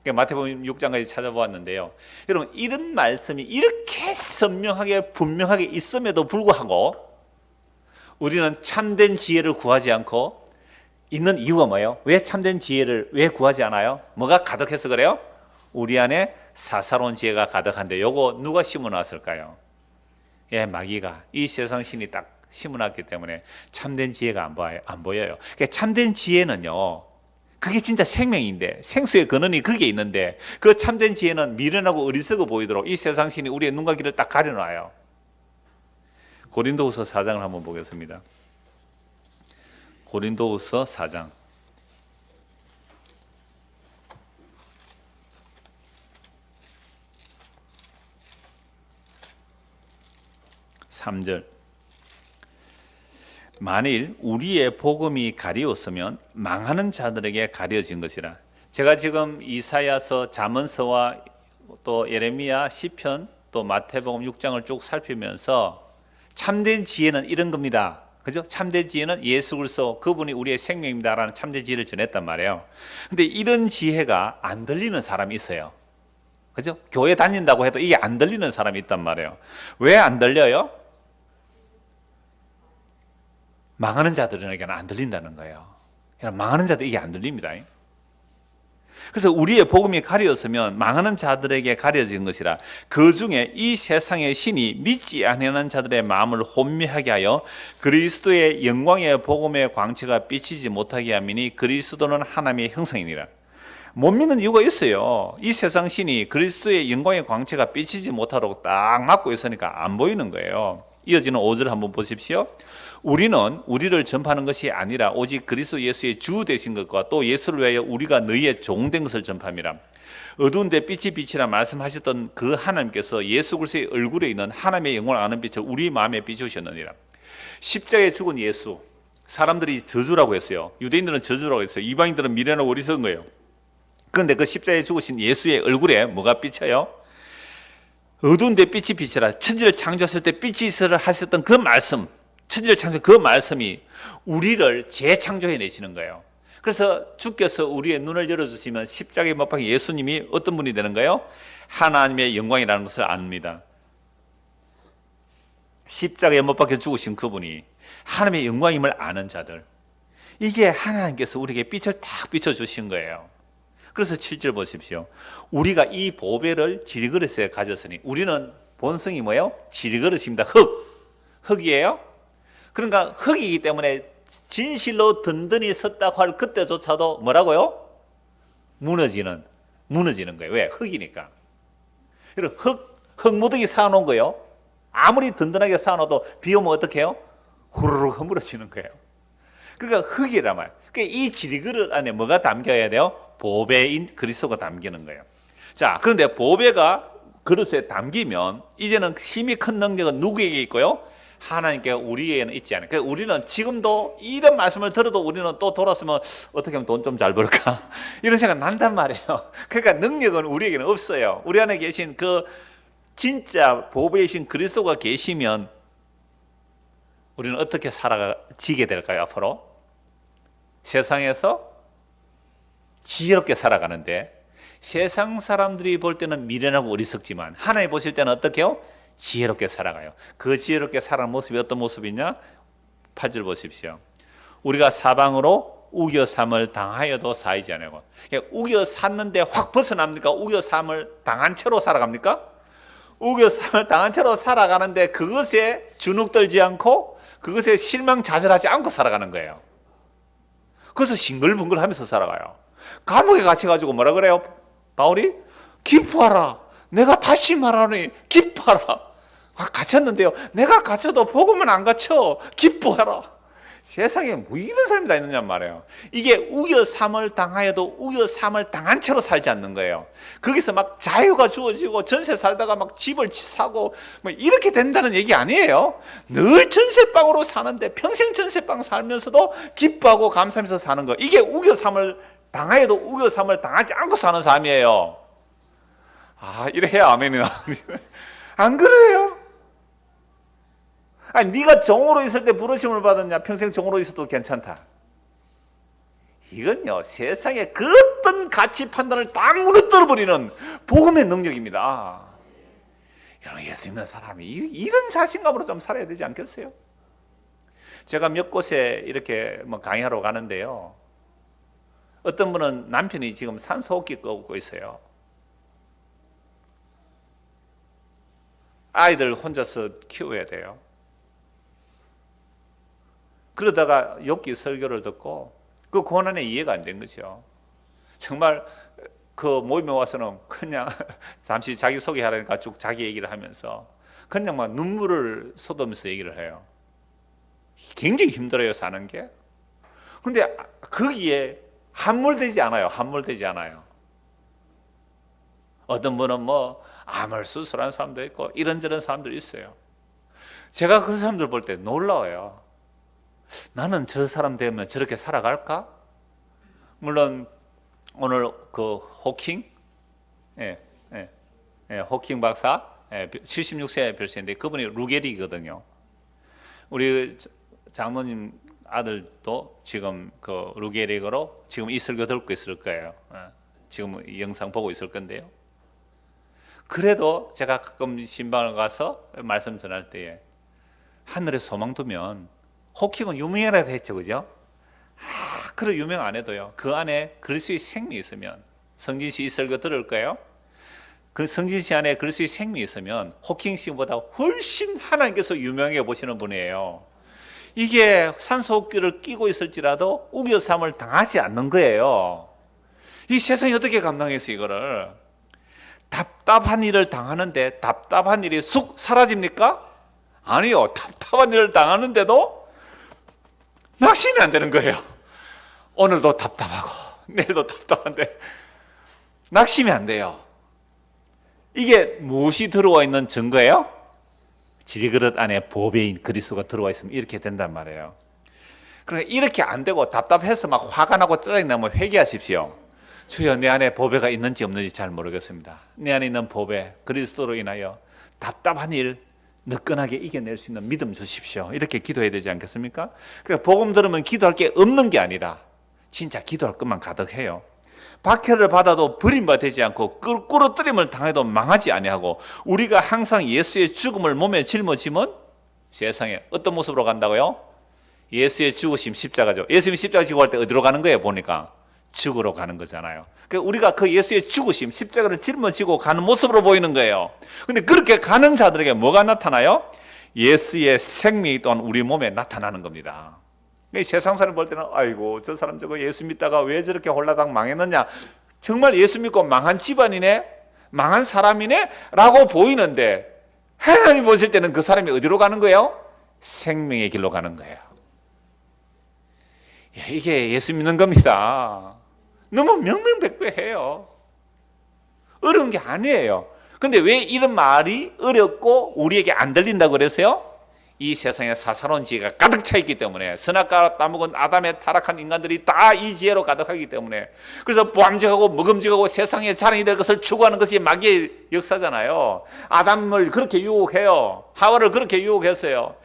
마태복음 6장까지 찾아보았는데요. 여러분, 이런 말씀이 이렇게 선명하게 분명하게 있음에도 불구하고 우리는 참된 지혜를 구하지 않고 있는 이유가 뭐예요? 왜 참된 지혜를 왜 구하지 않아요? 뭐가 가득해서 그래요? 우리 안에 사사로운 지혜가 가득한데 요거 누가 심어놨을까요? 예, 마귀가 이 세상 신이 딱 심어놨기 때문에 참된 지혜가 안 보여요. 그러니까 참된 지혜는요, 그게 진짜 생명인데 생수의 근원이 그게 있는데 그 참된 지혜는 미련하고 어리석어 보이도록 이 세상 신이 우리의 눈과 귀를 딱 가려놔요. 고린도후서 4장을 한번 보겠습니다. 고린도후서 4장 3절. 만일 우리의 복음이 가리웠으면 망하는 자들에게 가려진 것이라. 제가 지금 이사야서, 잠언서와 또 예레미야, 시편, 또 마태복음 6장을 쭉 살피면서 참된 지혜는 이런 겁니다. 그죠? 참된 지혜는 예수 그리스도 그분이 우리의 생명입니다라는 참된 지혜를 전했단 말이에요. 근데 이런 지혜가 안 들리는 사람이 있어요. 그죠? 교회 다닌다고 해도 이게 안 들리는 사람이 있단 말이에요. 왜 안 들려요? 망하는 자들에게는 안 들린다는 거예요. 망하는 자들 이게 안 들립니다. 그래서 우리의 복음이 가려졌으면 망하는 자들에게 가려진 것이라. 그 중에 이 세상의 신이 믿지 아니하는 자들의 마음을 혼미하게 하여 그리스도의 영광의 복음의 광채가 비치지 못하게 함이니 그리스도는 하나님의 형상이니라. 못 믿는 이유가 있어요. 이 세상 신이 그리스도의 영광의 광채가 비치지 못하도록 딱 막고 있으니까 안 보이는 거예요. 이어지는 5절 한번 보십시오. 우리는 우리를 전파하는 것이 아니라 오직 그리스도 예수의 주 되신 것과 또 예수를 위하여 우리가 너희의 종된 것을 전파함이라. 어두운 데 빛이 빛이라 말씀하셨던 그 하나님께서 예수 그리스도의 얼굴에 있는 하나님의 영광을 아는 빛을 우리 마음에 비추셨느니라. 십자가에 죽은 예수, 사람들이 저주라고 했어요. 유대인들은 저주라고 했어요. 이방인들은 미련하고 어리석은 거예요. 그런데 그 십자가에 죽으신 예수의 얼굴에 뭐가 비쳐요? 어두운 데 빛이 빛이라. 천지를 창조했을 때 빛이 있으라 하셨던 그 말씀, 천지를 창조한 그 말씀이 우리를 재창조해 내시는 거예요. 그래서 주께서 우리의 눈을 열어주시면 십자가에 못 박힌 예수님이 어떤 분이 되는 거예요? 하나님의 영광이라는 것을 압니다. 십자가에 못 박혀 죽으신 그분이 하나님의 영광임을 아는 자들, 이게 하나님께서 우리에게 빛을 딱 비춰주신 거예요. 그래서 7절 보십시오. 우리가 이 보배를 지리그릇에 가졌으니, 우리는 본성이 뭐예요? 지리그릇입니다. 흙이에요. 그러니까 흙이기 때문에 진실로 든든히 섰다고 할 그때조차도 뭐라고요? 무너지는 거예요. 왜? 흙이니까. 여러분, 흙무더기 쌓아놓은 거예요. 아무리 든든하게 쌓아놓아도 비 오면 어떻게 해요? 후루룩 허물어지는 거예요. 그러니까 흙이란 말이에요. 그러니까 이 지리그릇 안에 뭐가 담겨야 돼요? 보배인 그리스도가 담기는 거예요. 자, 그런데 보배가 그릇에 담기면 이제는 힘이 큰 능력은 누구에게 있고요? 하나님께 우리에게는 있지 않아요. 그러니까 우리는 지금도 이런 말씀을 들어도 우리는 또 돌아서면 어떻게 하면 돈 좀 잘 벌까? 이런 생각 난단 말이에요. 그러니까 능력은 우리에게는 없어요. 우리 안에 계신 그 진짜 보배이신 그리스도가 계시면 우리는 어떻게 살아지게 될까요? 앞으로 세상에서 지혜롭게 살아가는데, 세상 사람들이 볼 때는 미련하고 어리석지만 하나님 보실 때는 어떻게 해요? 지혜롭게 살아가요. 그 지혜롭게 살아가는 모습이 어떤 모습이냐? 8절 보십시오. 우리가 사방으로 우겨삼을 당하여도 사이지 않고. 그러니까 우겨 샀는데 확 벗어납니까? 우겨 삼을 당한 채로 살아갑니까? 우겨쌈을 당한 채로 살아가는데 그것에 주눅들지 않고 그것에 실망좌절하지 않고 살아가는 거예요. 그래서 싱글벙글하면서 살아가요. 감옥에 갇혀가지고 뭐라 그래요? 바울이 기뻐하라. 내가 다시 말하노니 기뻐하라. 갇혔는데요. 내가 갇혀도 복음은 안 갇혀. 기뻐하라. 세상에 뭐 이런 사람이 다 있느냐 말이에요. 이게 우겨삼을 당하여도 우겨삼을 당한 채로 살지 않는 거예요. 거기서 막 자유가 주어지고 전세 살다가 막 집을 사고 뭐 이렇게 된다는 얘기 아니에요. 늘 전세방으로 사는데 평생 전세방 살면서도 기뻐하고 감사하면서 사는 거. 이게 우겨삼을 당하여도 우겨삼을 당하지 않고 사는 삶이에요. 이래 해야 아멘이나. 안 그래요? 아니, 네가 종으로 있을 때 부르심을 받았냐? 평생 종으로 있어도 괜찮다. 이건요, 세상의 그 어떤 가치 판단을 다 무너뜨려버리는 복음의 능력입니다. 여러분, 예수 믿는 사람이 이런 자신감으로 좀 살아야 되지 않겠어요? 제가 몇 곳에 이렇게 강의하러 가는데요. 어떤 분은 남편이 지금 산소호흡기 꽂고 있어요. 아이들 혼자서 키워야 돼요. 그러다가 욥기 설교를 듣고 그 고난에 이해가 안 된 거죠. 정말 그 모임에 와서는 그냥 잠시 자기 소개하라니까 쭉 자기 얘기를 하면서 그냥 막 눈물을 쏟으면서 얘기를 해요. 굉장히 힘들어요, 사는 게. 근데 거기에 함몰되지 않아요. 함몰되지 않아요. 어떤 분은 뭐 암을 수술한 사람도 있고 이런저런 사람들 있어요. 제가 그 사람들 볼 때 놀라워요. 나는 저 사람 되면 저렇게 살아갈까? 물론 오늘 그 호킹, 호킹 박사, 76세 별세인데 그분이 루게릭이거든요. 우리 장로님 아들도 지금 그 루게릭으로 지금 이 설교 듣고 있을 거예요. 지금 이 영상 보고 있을 건데요. 그래도 제가 가끔 신방을 가서 말씀 전할 때에 하늘에 소망 두면 호킹은 유명이라고 했죠, 그죠? 그래 유명 안 해도요. 그 안에 그리스도의 생명이 있으면 성진 씨 이 설교 들을 거예요. 그 성진 씨 안에 그리스도의 생명이 있으면 호킹 씨보다 훨씬 하나님께서 유명해 보시는 분이에요. 이게 산소호흡기를 끼고 있을지라도 우겨삼을 당하지 않는 거예요. 이 세상이 어떻게 감당했어요, 이거를? 답답한 일을 당하는데 답답한 일이 쑥 사라집니까? 아니요. 답답한 일을 당하는데도 낙심이 안 되는 거예요. 오늘도 답답하고 내일도 답답한데 낙심이 안 돼요. 이게 무엇이 들어와 있는 증거예요? 지리그릇 안에 보배인 그리스도가 들어와 있으면 이렇게 된단 말이에요. 그러니까 이렇게 안 되고 답답해서 막 화가 나고 짜증나면 회개하십시오. 주여, 내 안에 보배가 있는지 없는지 잘 모르겠습니다. 내 안에 있는 보배 그리스도로 인하여 답답한 일 느끈하게 이겨낼 수 있는 믿음 주십시오. 이렇게 기도해야 되지 않겠습니까? 그러니까 복음 들으면 기도할 게 없는 게 아니라 진짜 기도할 것만 가득해요. 박해를 받아도 버림받지 않고 꿇어뜨림을 당해도 망하지 아니하고 우리가 항상 예수의 죽음을 몸에 짊어지면 세상에 어떤 모습으로 간다고요? 예수의 죽으심 십자가죠. 예수님이 십자가 지고 갈 때 어디로 가는 거예요? 보니까 죽으러 가는 거잖아요. 그러니까 우리가 그 예수의 죽으심, 십자가를 짊어지고 가는 모습으로 보이는 거예요. 근데 그렇게 가는 자들에게 뭐가 나타나요? 예수의 생명이 또한 우리 몸에 나타나는 겁니다. 세상 사람 볼 때는 아이고 저 사람 저거 예수 믿다가 왜 저렇게 홀라당 망했느냐, 정말 예수 믿고 망한 집안이네, 망한 사람이네 라고 보이는데 하나님 보실 때는 그 사람이 어디로 가는 거예요? 생명의 길로 가는 거예요. 이게 예수 믿는 겁니다. 너무 명명백백해요. 어려운 게 아니에요. 근데 왜 이런 말이 어렵고 우리에게 안 들린다고 그랬어요? 이 세상에 사사로운 지혜가 가득 차 있기 때문에, 선악과 따먹은 아담의 타락한 인간들이 다 이 지혜로 가득하기 때문에, 그래서 보암직하고 먹음직하고 세상에 자랑이 될 것을 추구하는 것이 마귀의 역사잖아요. 아담을 그렇게 유혹해요. 하와를 그렇게 유혹했어요.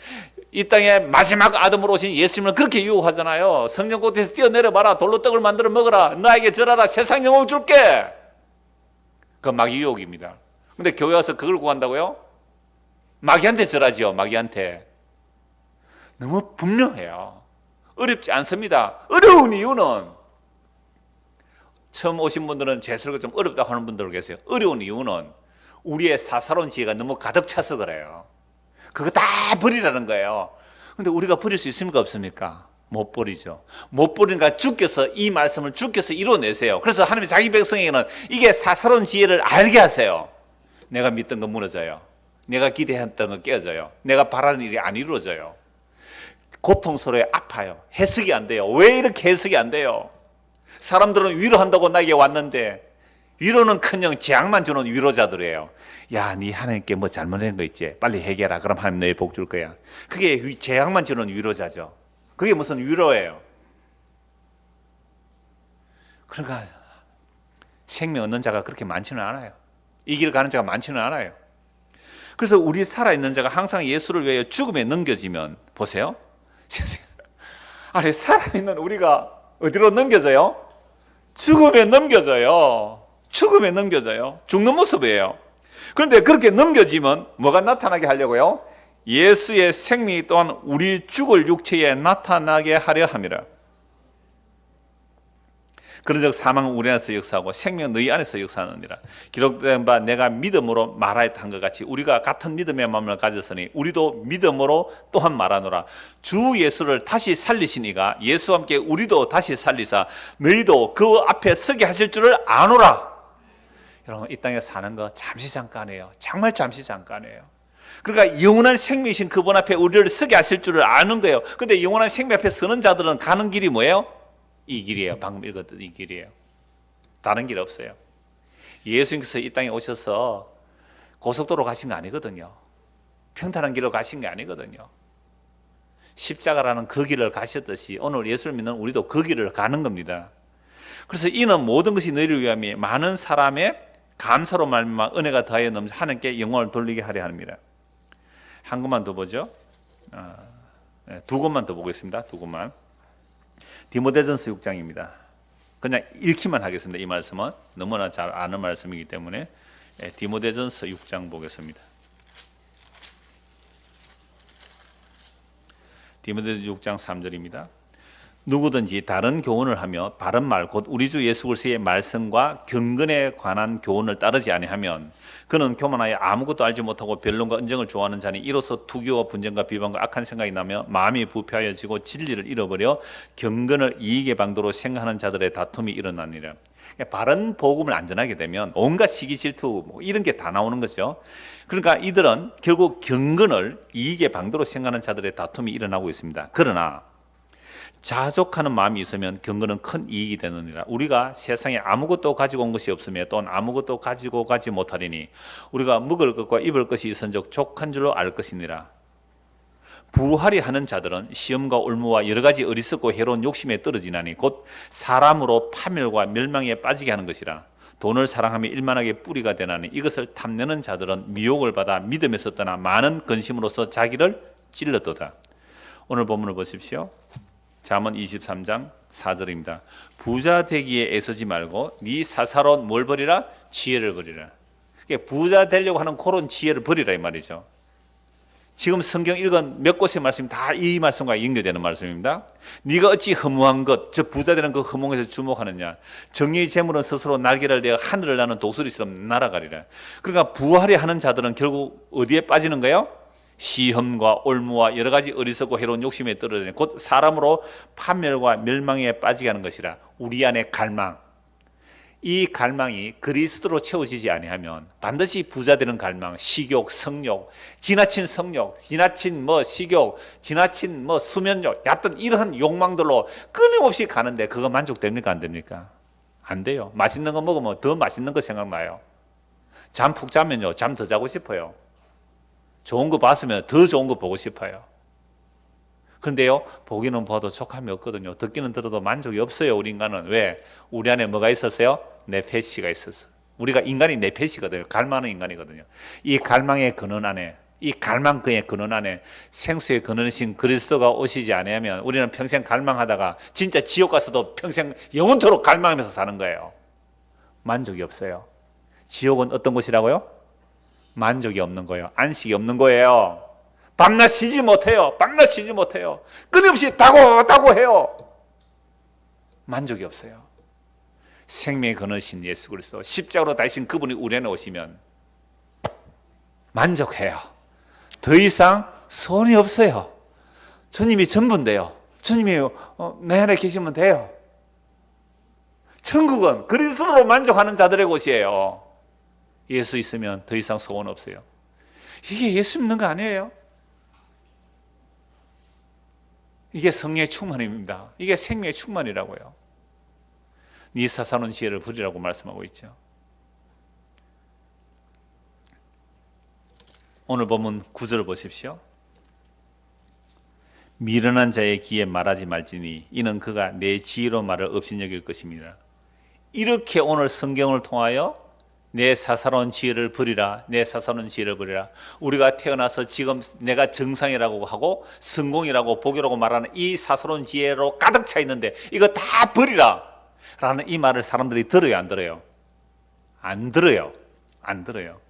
이 땅에 마지막 아담으로 오신 예수님을 그렇게 유혹하잖아요. 성전 꼭대기에서 뛰어내려봐라, 돌로 떡을 만들어 먹어라, 너에게 절하라, 세상 영광을 줄게. 그 마귀 유혹입니다. 근데 교회 와서 그걸 구한다고요? 마귀한테 절하지요. 마귀한테. 너무 분명해요. 어렵지 않습니다. 어려운 이유는, 처음 오신 분들은 제 설교 좀 어렵다고 하는 분들 계세요. 어려운 이유는 우리의 사사로운 지혜가 너무 가득 차서 그래요. 그거 다 버리라는 거예요. 근데 우리가 버릴 수 있습니까 없습니까? 못 버리죠. 못 버리니까 주께서 이 말씀을 주께서 이뤄내세요. 그래서 하나님이 자기 백성에게는 이게 사사로운 지혜를 알게 하세요. 내가 믿던 거 무너져요. 내가 기대했던 거 깨어져요. 내가 바라는 일이 안 이루어져요. 고통스러워요. 아파요. 해석이 안 돼요. 왜 이렇게 해석이 안 돼요? 사람들은 위로한다고 나에게 왔는데 위로는커녕 재앙만 주는 위로자들이에요. 야, 네 하나님께 뭐 잘못된 거 있지? 빨리 해결하라. 그럼 하나님 너희 복 줄 거야. 그게 재앙만 주는 위로자죠. 그게 무슨 위로예요? 그러니까 생명 얻는 자가 그렇게 많지는 않아요. 이 길 가는 자가 많지는 않아요. 그래서 우리 살아있는 자가 항상 예수를 위하여 죽음에 넘겨지면 보세요. 아니 살아있는 우리가 어디로 넘겨져요? 죽음에 넘겨져요. 죽음에 넘겨져요. 죽는 모습이에요. 그런데 그렇게 넘겨지면 뭐가 나타나게 하려고요? 예수의 생명이 또한 우리 죽을 육체에 나타나게 하려 함이라. 그런즉 사망은 우리 안에서 역사하고 생명은 너희 안에서 역사하느니라. 기록된 바 내가 믿음으로 말하였다 한 것 같이 우리가 같은 믿음의 마음을 가졌으니 우리도 믿음으로 또한 말하노라. 주 예수를 다시 살리신 이가 예수와 함께 우리도 다시 살리사 너희도 그 앞에 서게 하실 줄을 아노라. 여러분 이 땅에 사는 거 잠시 잠깐이에요. 정말 잠시 잠깐이에요. 그러니까 영원한 생명이신 그분 앞에 우리를 서게 하실 줄을 아는 거예요. 그런데 영원한 생명 앞에 서는 자들은 가는 길이 뭐예요? 이 길이에요. 방금 읽었던 이 길이에요. 다른 길 없어요. 예수님께서 이 땅에 오셔서 고속도로 가신 거 아니거든요. 평탄한 길로 가신 게 아니거든요. 십자가라는 그 길을 가셨듯이 오늘 예수를 믿는 우리도 그 길을 가는 겁니다. 그래서 이는 모든 것이 너희를 위함이 많은 사람의 감사로 말미암아 은혜가 더하여 넘쳐 하나님께 영광을 돌리게 하려 합니다. 한 것만 더 보죠. 두 것만 더 보겠습니다. 두 것만. 디모데전서 6장입니다. 그냥 읽기만 하겠습니다. 이 말씀은 너무나 잘 아는 말씀이기 때문에 디모데전서 6장 보겠습니다. 디모데전서 6장 3절입니다. 누구든지 다른 교훈을 하며 바른 말 곧 우리 주 예수 그리스도의 말씀과 경건에 관한 교훈을 따르지 아니하면 그는 교만하여 아무것도 알지 못하고 변론과 언쟁을 좋아하는 자니 이로써 투교와 분쟁과 비방과 악한 생각이 나며 마음이 부패하여지고 진리를 잃어버려 경건을 이익의 방도로 생각하는 자들의 다툼이 일어나니라. 바른 복음을 안 전하게 되면 온갖 시기 질투 뭐 이런 게 다 나오는 거죠. 그러니까 이들은 결국 경건을 이익의 방도로 생각하는 자들의 다툼이 일어나고 있습니다. 그러나 자족하는 마음이 있으면 경건은 큰 이익이 되느니라. 우리가 세상에 아무것도 가지고 온 것이 없으며 또한 아무것도 가지고 가지 못하리니 우리가 먹을 것과 입을 것이 있은즉 족한 줄로 알 것이니라. 부활이 하는 자들은 시험과 올무와 여러 가지 어리석고 해로운 욕심에 떨어지나니 곧 사람으로 파멸과 멸망에 빠지게 하는 것이라. 돈을 사랑하며 일만하게 뿌리가 되나니 이것을 탐내는 자들은 미혹을 받아 믿음에서 떠나 많은 근심으로서 자기를 찔렀도다. 오늘 본문을 보십시오. 잠언 23장 4절입니다. 부자 되기에 애쓰지 말고 네 사사로운 뭘 버리라? 지혜를 버리라. 부자 되려고 하는 그런 지혜를 버리라 이 말이죠. 지금 성경 읽은 몇 곳의 말씀이 다 이 말씀과 연결되는 말씀입니다. 네가 어찌 허무한 것, 저 부자 되는 그 허무에서 주목하느냐. 정의의 재물은 스스로 날개를 내어 하늘을 나는 독수리처럼 날아가리라. 그러니까 부활이 하는 자들은 결국 어디에 빠지는 거예요? 시험과 올무와 여러 가지 어리석고 해로운 욕심에 떨어지는 곧 사람으로 파멸과 멸망에 빠지게 하는 것이라. 우리 안에 갈망, 이 갈망이 그리스도로 채워지지 아니하면 반드시 부자 되는 갈망, 식욕, 성욕, 지나친 성욕, 지나친 식욕, 지나친 수면욕, 얕은 이러한 욕망들로 끊임없이 가는데 그거 만족됩니까? 안 됩니까? 안 돼요. 맛있는 거 먹으면 더 맛있는 거 생각나요. 잠 푹 자면요, 잠 더 자고 싶어요. 좋은 거 봤으면 더 좋은 거 보고 싶어요. 그런데요, 보기는 봐도 족함이 없거든요. 듣기는 들어도 만족이 없어요. 우리 인간은. 왜? 우리 안에 뭐가 있었어요? 네페시가 있었어. 우리가 인간이 네페시거든요. 갈망하는 인간이거든요. 이 갈망의 근원 안에, 이 갈망의 근원 안에 생수의 근원이신 그리스도가 오시지 않으면 우리는 평생 갈망하다가 진짜 지옥 가서도 평생 영원토록 갈망하면서 사는 거예요. 만족이 없어요. 지옥은 어떤 곳이라고요? 만족이 없는 거예요. 안식이 없는 거예요. 밤낮 쉬지 못해요. 밤낮 쉬지 못해요. 끊임없이 다고 해요. 만족이 없어요. 생명의 근원이신 예수 그리스도 십자가로 다신 그분이 우리 안에 오시면 만족해요. 더 이상 소원이 없어요. 주님이 전부인데요. 주님이 내 안에 계시면 돼요. 천국은 그리스도로 만족하는 자들의 곳이에요. 예수 있으면 더 이상 소원 없어요. 이게 예수 믿는 거 아니에요? 이게 성령의 충만입니다. 이게 생명의 충만이라고요. 네 사사로운 지혜를 부리라고 말씀하고 있죠. 오늘 본문 9절을 보십시오. 미련한 자의 귀에 말하지 말지니 이는 그가 내 지혜로 말을 업신여길 것입니다. 이렇게 오늘 성경을 통하여 내 사사로운 지혜를 부리라, 내 사사로운 지혜를 부리라. 우리가 태어나서 지금 내가 정상이라고 하고 성공이라고 복이라고 말하는 이 사사로운 지혜로 가득 차 있는데 이거 다 버리라 라는 이 말을 사람들이 들어요, 안 들어요? 안 들어요. 안 들어요.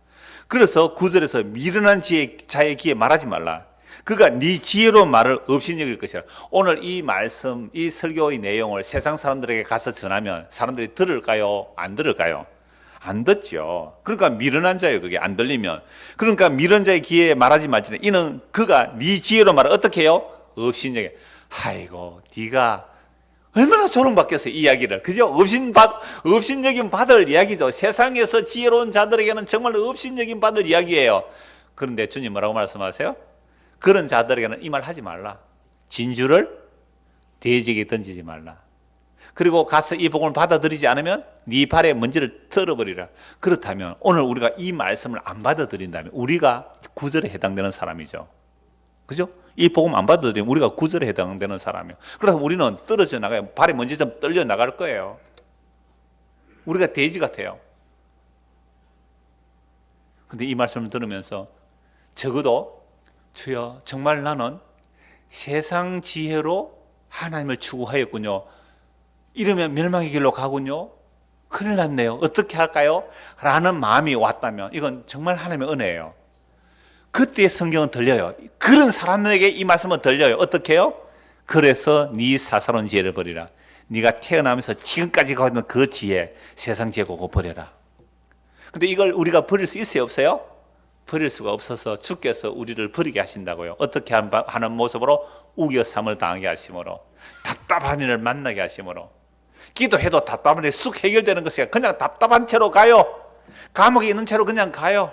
그래서 9절에서 미련한 자의 귀에 말하지 말라. 그가 네 지혜로 말을 업신여길 것이라. 오늘 이 말씀, 이 설교의 내용을 세상 사람들에게 가서 전하면 사람들이 들을까요? 안 들을까요? 안 듣죠. 그러니까 미련한 자예요. 그게 안 들리면. 그러니까 미련한 자의 귀에 말하지 말지니 이는 그가 네 지혜로 말을 어떻게 해요? 업신여길. 아이고 네가 얼마나 조롱받겠어요, 이 이야기를. 그죠? 업신여김 받을 이야기죠. 세상에서 지혜로운 자들에게는 정말 업신여김 받을 이야기예요. 그런데 주님 뭐라고 말씀하세요? 그런 자들에게는 이 말 하지 말라. 진주를 돼지에게 던지지 말라. 그리고 가서 이 복음을 받아들이지 않으면 네 발에 먼지를 털어버리라. 그렇다면 오늘 우리가 이 말씀을 안 받아들인다면 우리가 구절에 해당되는 사람이죠. 그죠? 이 복음 안 받아들이면 우리가 구절에 해당되는 사람이에요. 그래서 우리는 떨어져 나가요. 발에 먼지 좀 떨려 나갈 거예요. 우리가 돼지 같아요. 근데 이 말씀을 들으면서 적어도 주여 정말 나는 세상 지혜로 하나님을 추구하였군요. 이러면 멸망의 길로 가군요. 큰일 났네요. 어떻게 할까요? 라는 마음이 왔다면 이건 정말 하나님의 은혜예요. 그때 성경은 들려요. 그런 사람에게 이 말씀은 들려요. 어떻게 해요? 그래서 네 사사로운 지혜를 버리라. 네가 태어나면서 지금까지 가고 있는 그 지혜, 세상 지혜 그거 버려라. 근데 이걸 우리가 버릴 수 있어요? 없어요? 버릴 수가 없어서 주께서 우리를 버리게 하신다고요. 어떻게 하는 모습으로? 우겨삼을 당하게 하심으로, 답답한 일을 만나게 하심으로. 기도해도 답답한 일이 쑥 해결되는 것이 아니라 그냥 답답한 채로 가요. 감옥에 있는 채로 그냥 가요.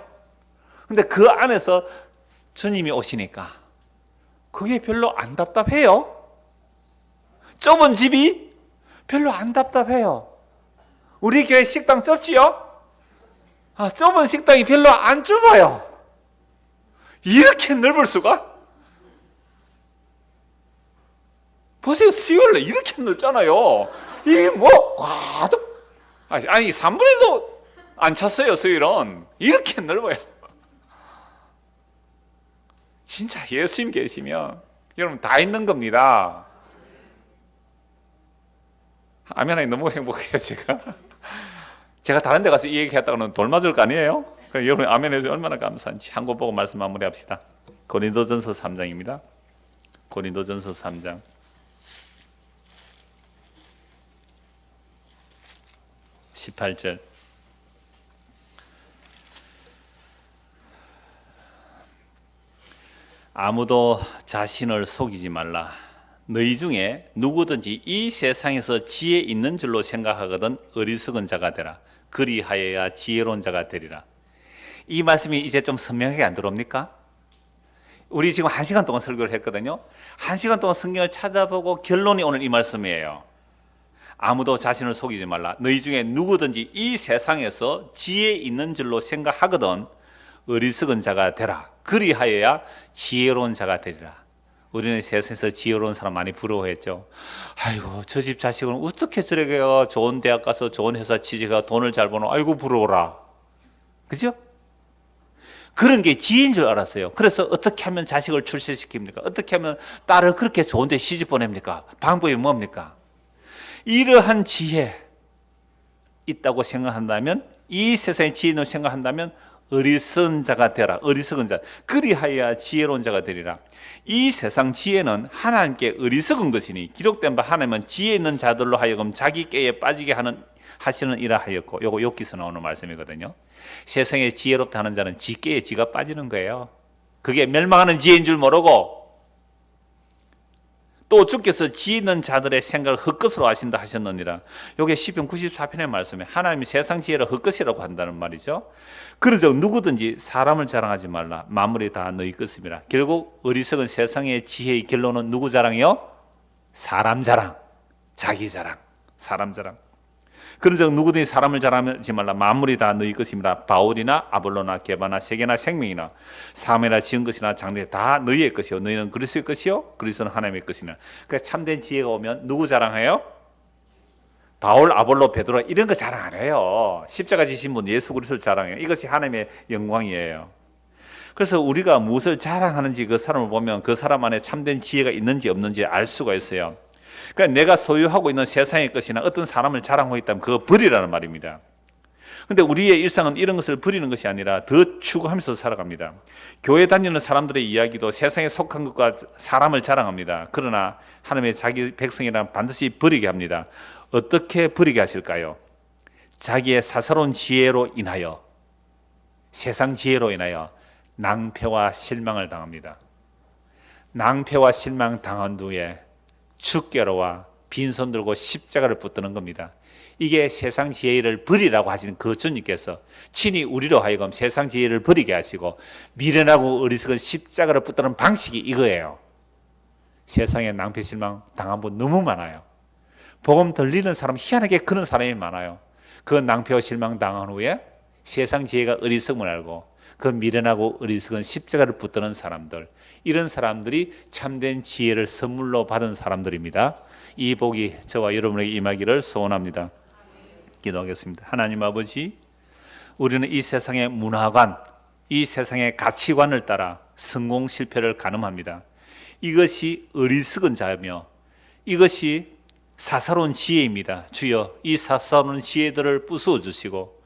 근데 그 안에서 주님이 오시니까 그게 별로 안 답답해요. 좁은 집이 별로 안 답답해요. 우리 교회 식당 좁지요? 좁은 식당이 별로 안 좁아요. 이렇게 넓을 수가? 보세요. 수요일에 이렇게 넓잖아요. 이게 뭐 가득 아니 3분에도 안 찼어요. 수요일은 이렇게 넓어요. 진짜 예수님 계시면 여러분 다 있는 겁니다. 아멘. 너무 행복해요. 제가 다른 데 가서 이 얘기 했다가는 돌 맞을 거 아니에요? 여러분 아멘 해주셔서 얼마나 감사한지. 한 권 보고 말씀 마무리합시다. 고린도전서 3장입니다. 고린도전서 3장 18절. 아무도 자신을 속이지 말라. 너희 중에 누구든지 이 세상에서 지혜 있는 줄로 생각하거든 어리석은 자가 되라. 그리하여야 지혜로운 자가 되리라. 이 말씀이 이제 좀 선명하게 안 들어옵니까? 우리 지금 1시간 동안 설교를 했거든요. 1시간 동안 성경을 찾아보고 결론이 오늘 이 말씀이에요. 아무도 자신을 속이지 말라. 너희 중에 누구든지 이 세상에서 지혜 있는 줄로 생각하거든 어리석은 자가 되라. 그리하여야 지혜로운 자가 되리라. 우리는 세상에서 지혜로운 사람 많이 부러워했죠. 아이고 저 집 자식은 어떻게 저렇게 좋은 대학 가서 좋은 회사 취직해서 돈을 잘 버노. 아이고 부러워라. 그죠? 그런 게 지혜인 줄 알았어요. 그래서 어떻게 하면 자식을 출세시킵니까? 어떻게 하면 딸을 그렇게 좋은 데 시집 보냅니까? 방법이 뭡니까? 이러한 지혜 있다고 생각한다면, 이 세상의 지혜로 생각한다면 어리석은 자가 되라. 어리석은 자. 그리하여야 지혜로운 자가 되리라. 이 세상 지혜는 하나님께 어리석은 것이니 기록된 바 하나님은 지혜 있는 자들로 하여금 자기 깨에 빠지게 하시는 이라 하였고, 요거 욥기서 나오는 말씀이거든요. 세상에 지혜롭다 하는 자는 지께에 지가 빠지는 거예요. 그게 멸망하는 지혜인 줄 모르고, 또 주께서 지혜 있는 자들의 생각을 헛것으로 하신다 하셨느니라. 요게 시편 94편의 말씀에 하나님이 세상 지혜를 헛것이라고 한다는 말이죠. 그러죠. 누구든지 사람을 자랑하지 말라. 만물이 다 너희 것입니다. 결국 어리석은 세상의 지혜의 결론은 누구 자랑이요? 사람 자랑, 자기 자랑, 사람 자랑. 그러죠. 누구든지 사람을 자랑하지 말라. 만물이 다 너희 것입니다. 바울이나 아볼로나 게바나 세계나 생명이나 사람이나 지은 것이나 장래 다 너희의 것이요. 너희는 그리스도의 것이요. 그리스도는 하나님의 것이나. 그러니까 참된 지혜가 오면 누구 자랑해요? 바울, 아볼로, 베드로 이런 거 자랑 안 해요. 십자가 지신 분 예수 그리스도를 자랑해요. 이것이 하나님의 영광이에요. 그래서 우리가 무엇을 자랑하는지 그 사람을 보면 그 사람 안에 참된 지혜가 있는지 없는지 알 수가 있어요. 그러니까 내가 소유하고 있는 세상의 것이나 어떤 사람을 자랑하고 있다면 그거 버리라는 말입니다. 그런데 우리의 일상은 이런 것을 버리는 것이 아니라 더 추구하면서 살아갑니다. 교회 다니는 사람들의 이야기도 세상에 속한 것과 사람을 자랑합니다. 그러나 하나님의 자기 백성이란 반드시 버리게 합니다. 어떻게 버리게 하실까요? 자기의 사사로운 지혜로 인하여, 세상 지혜로 인하여 낭패와 실망을 당합니다. 낭패와 실망 당한 후에 주께로와 빈손 들고 십자가를 붙드는 겁니다. 이게 세상 지혜를 버리라고 하신 그 주님께서 친히 우리로 하여금 세상 지혜를 버리게 하시고 미련하고 어리석은 십자가를 붙드는 방식이 이거예요. 세상에 낭패 실망 당한 분 너무 많아요. 복음 들리는 사람 희한하게 그런 사람이 많아요. 그 낭패와 실망 당한 후에 세상 지혜가 어리석음을 알고 그 미련하고 어리석은 십자가를 붙드는 사람들, 이런 사람들이 참된 지혜를 선물로 받은 사람들입니다. 이 복이 저와 여러분에게 임하기를 소원합니다. 기도하겠습니다. 하나님 아버지, 우리는 이 세상의 문화관, 이 세상의 가치관을 따라 성공 실패를 가늠합니다. 이것이 어리석은 자며 이것이 사사로운 지혜입니다. 주여, 이 사사로운 지혜들을 부수어 주시고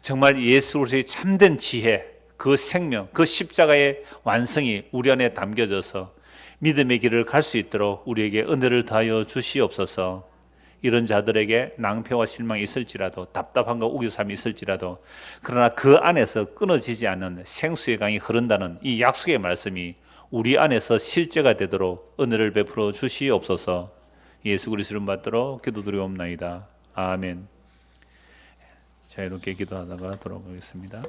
정말 예수 그리스도의 참된 지혜, 그 생명, 그 십자가의 완성이 우리 안에 담겨져서 믿음의 길을 갈 수 있도록 우리에게 은혜를 다하여 주시옵소서. 이런 자들에게 낭패와 실망이 있을지라도, 답답함과 우겨삼이 있을지라도, 그러나 그 안에서 끊어지지 않는 생수의 강이 흐른다는 이 약속의 말씀이 우리 안에서 실제가 되도록 은혜를 베풀어 주시옵소서. 예수 그리스도를 받도록 기도드리옵나이다. 아멘. 자, 이렇게 기도하다가 돌아가겠습니다.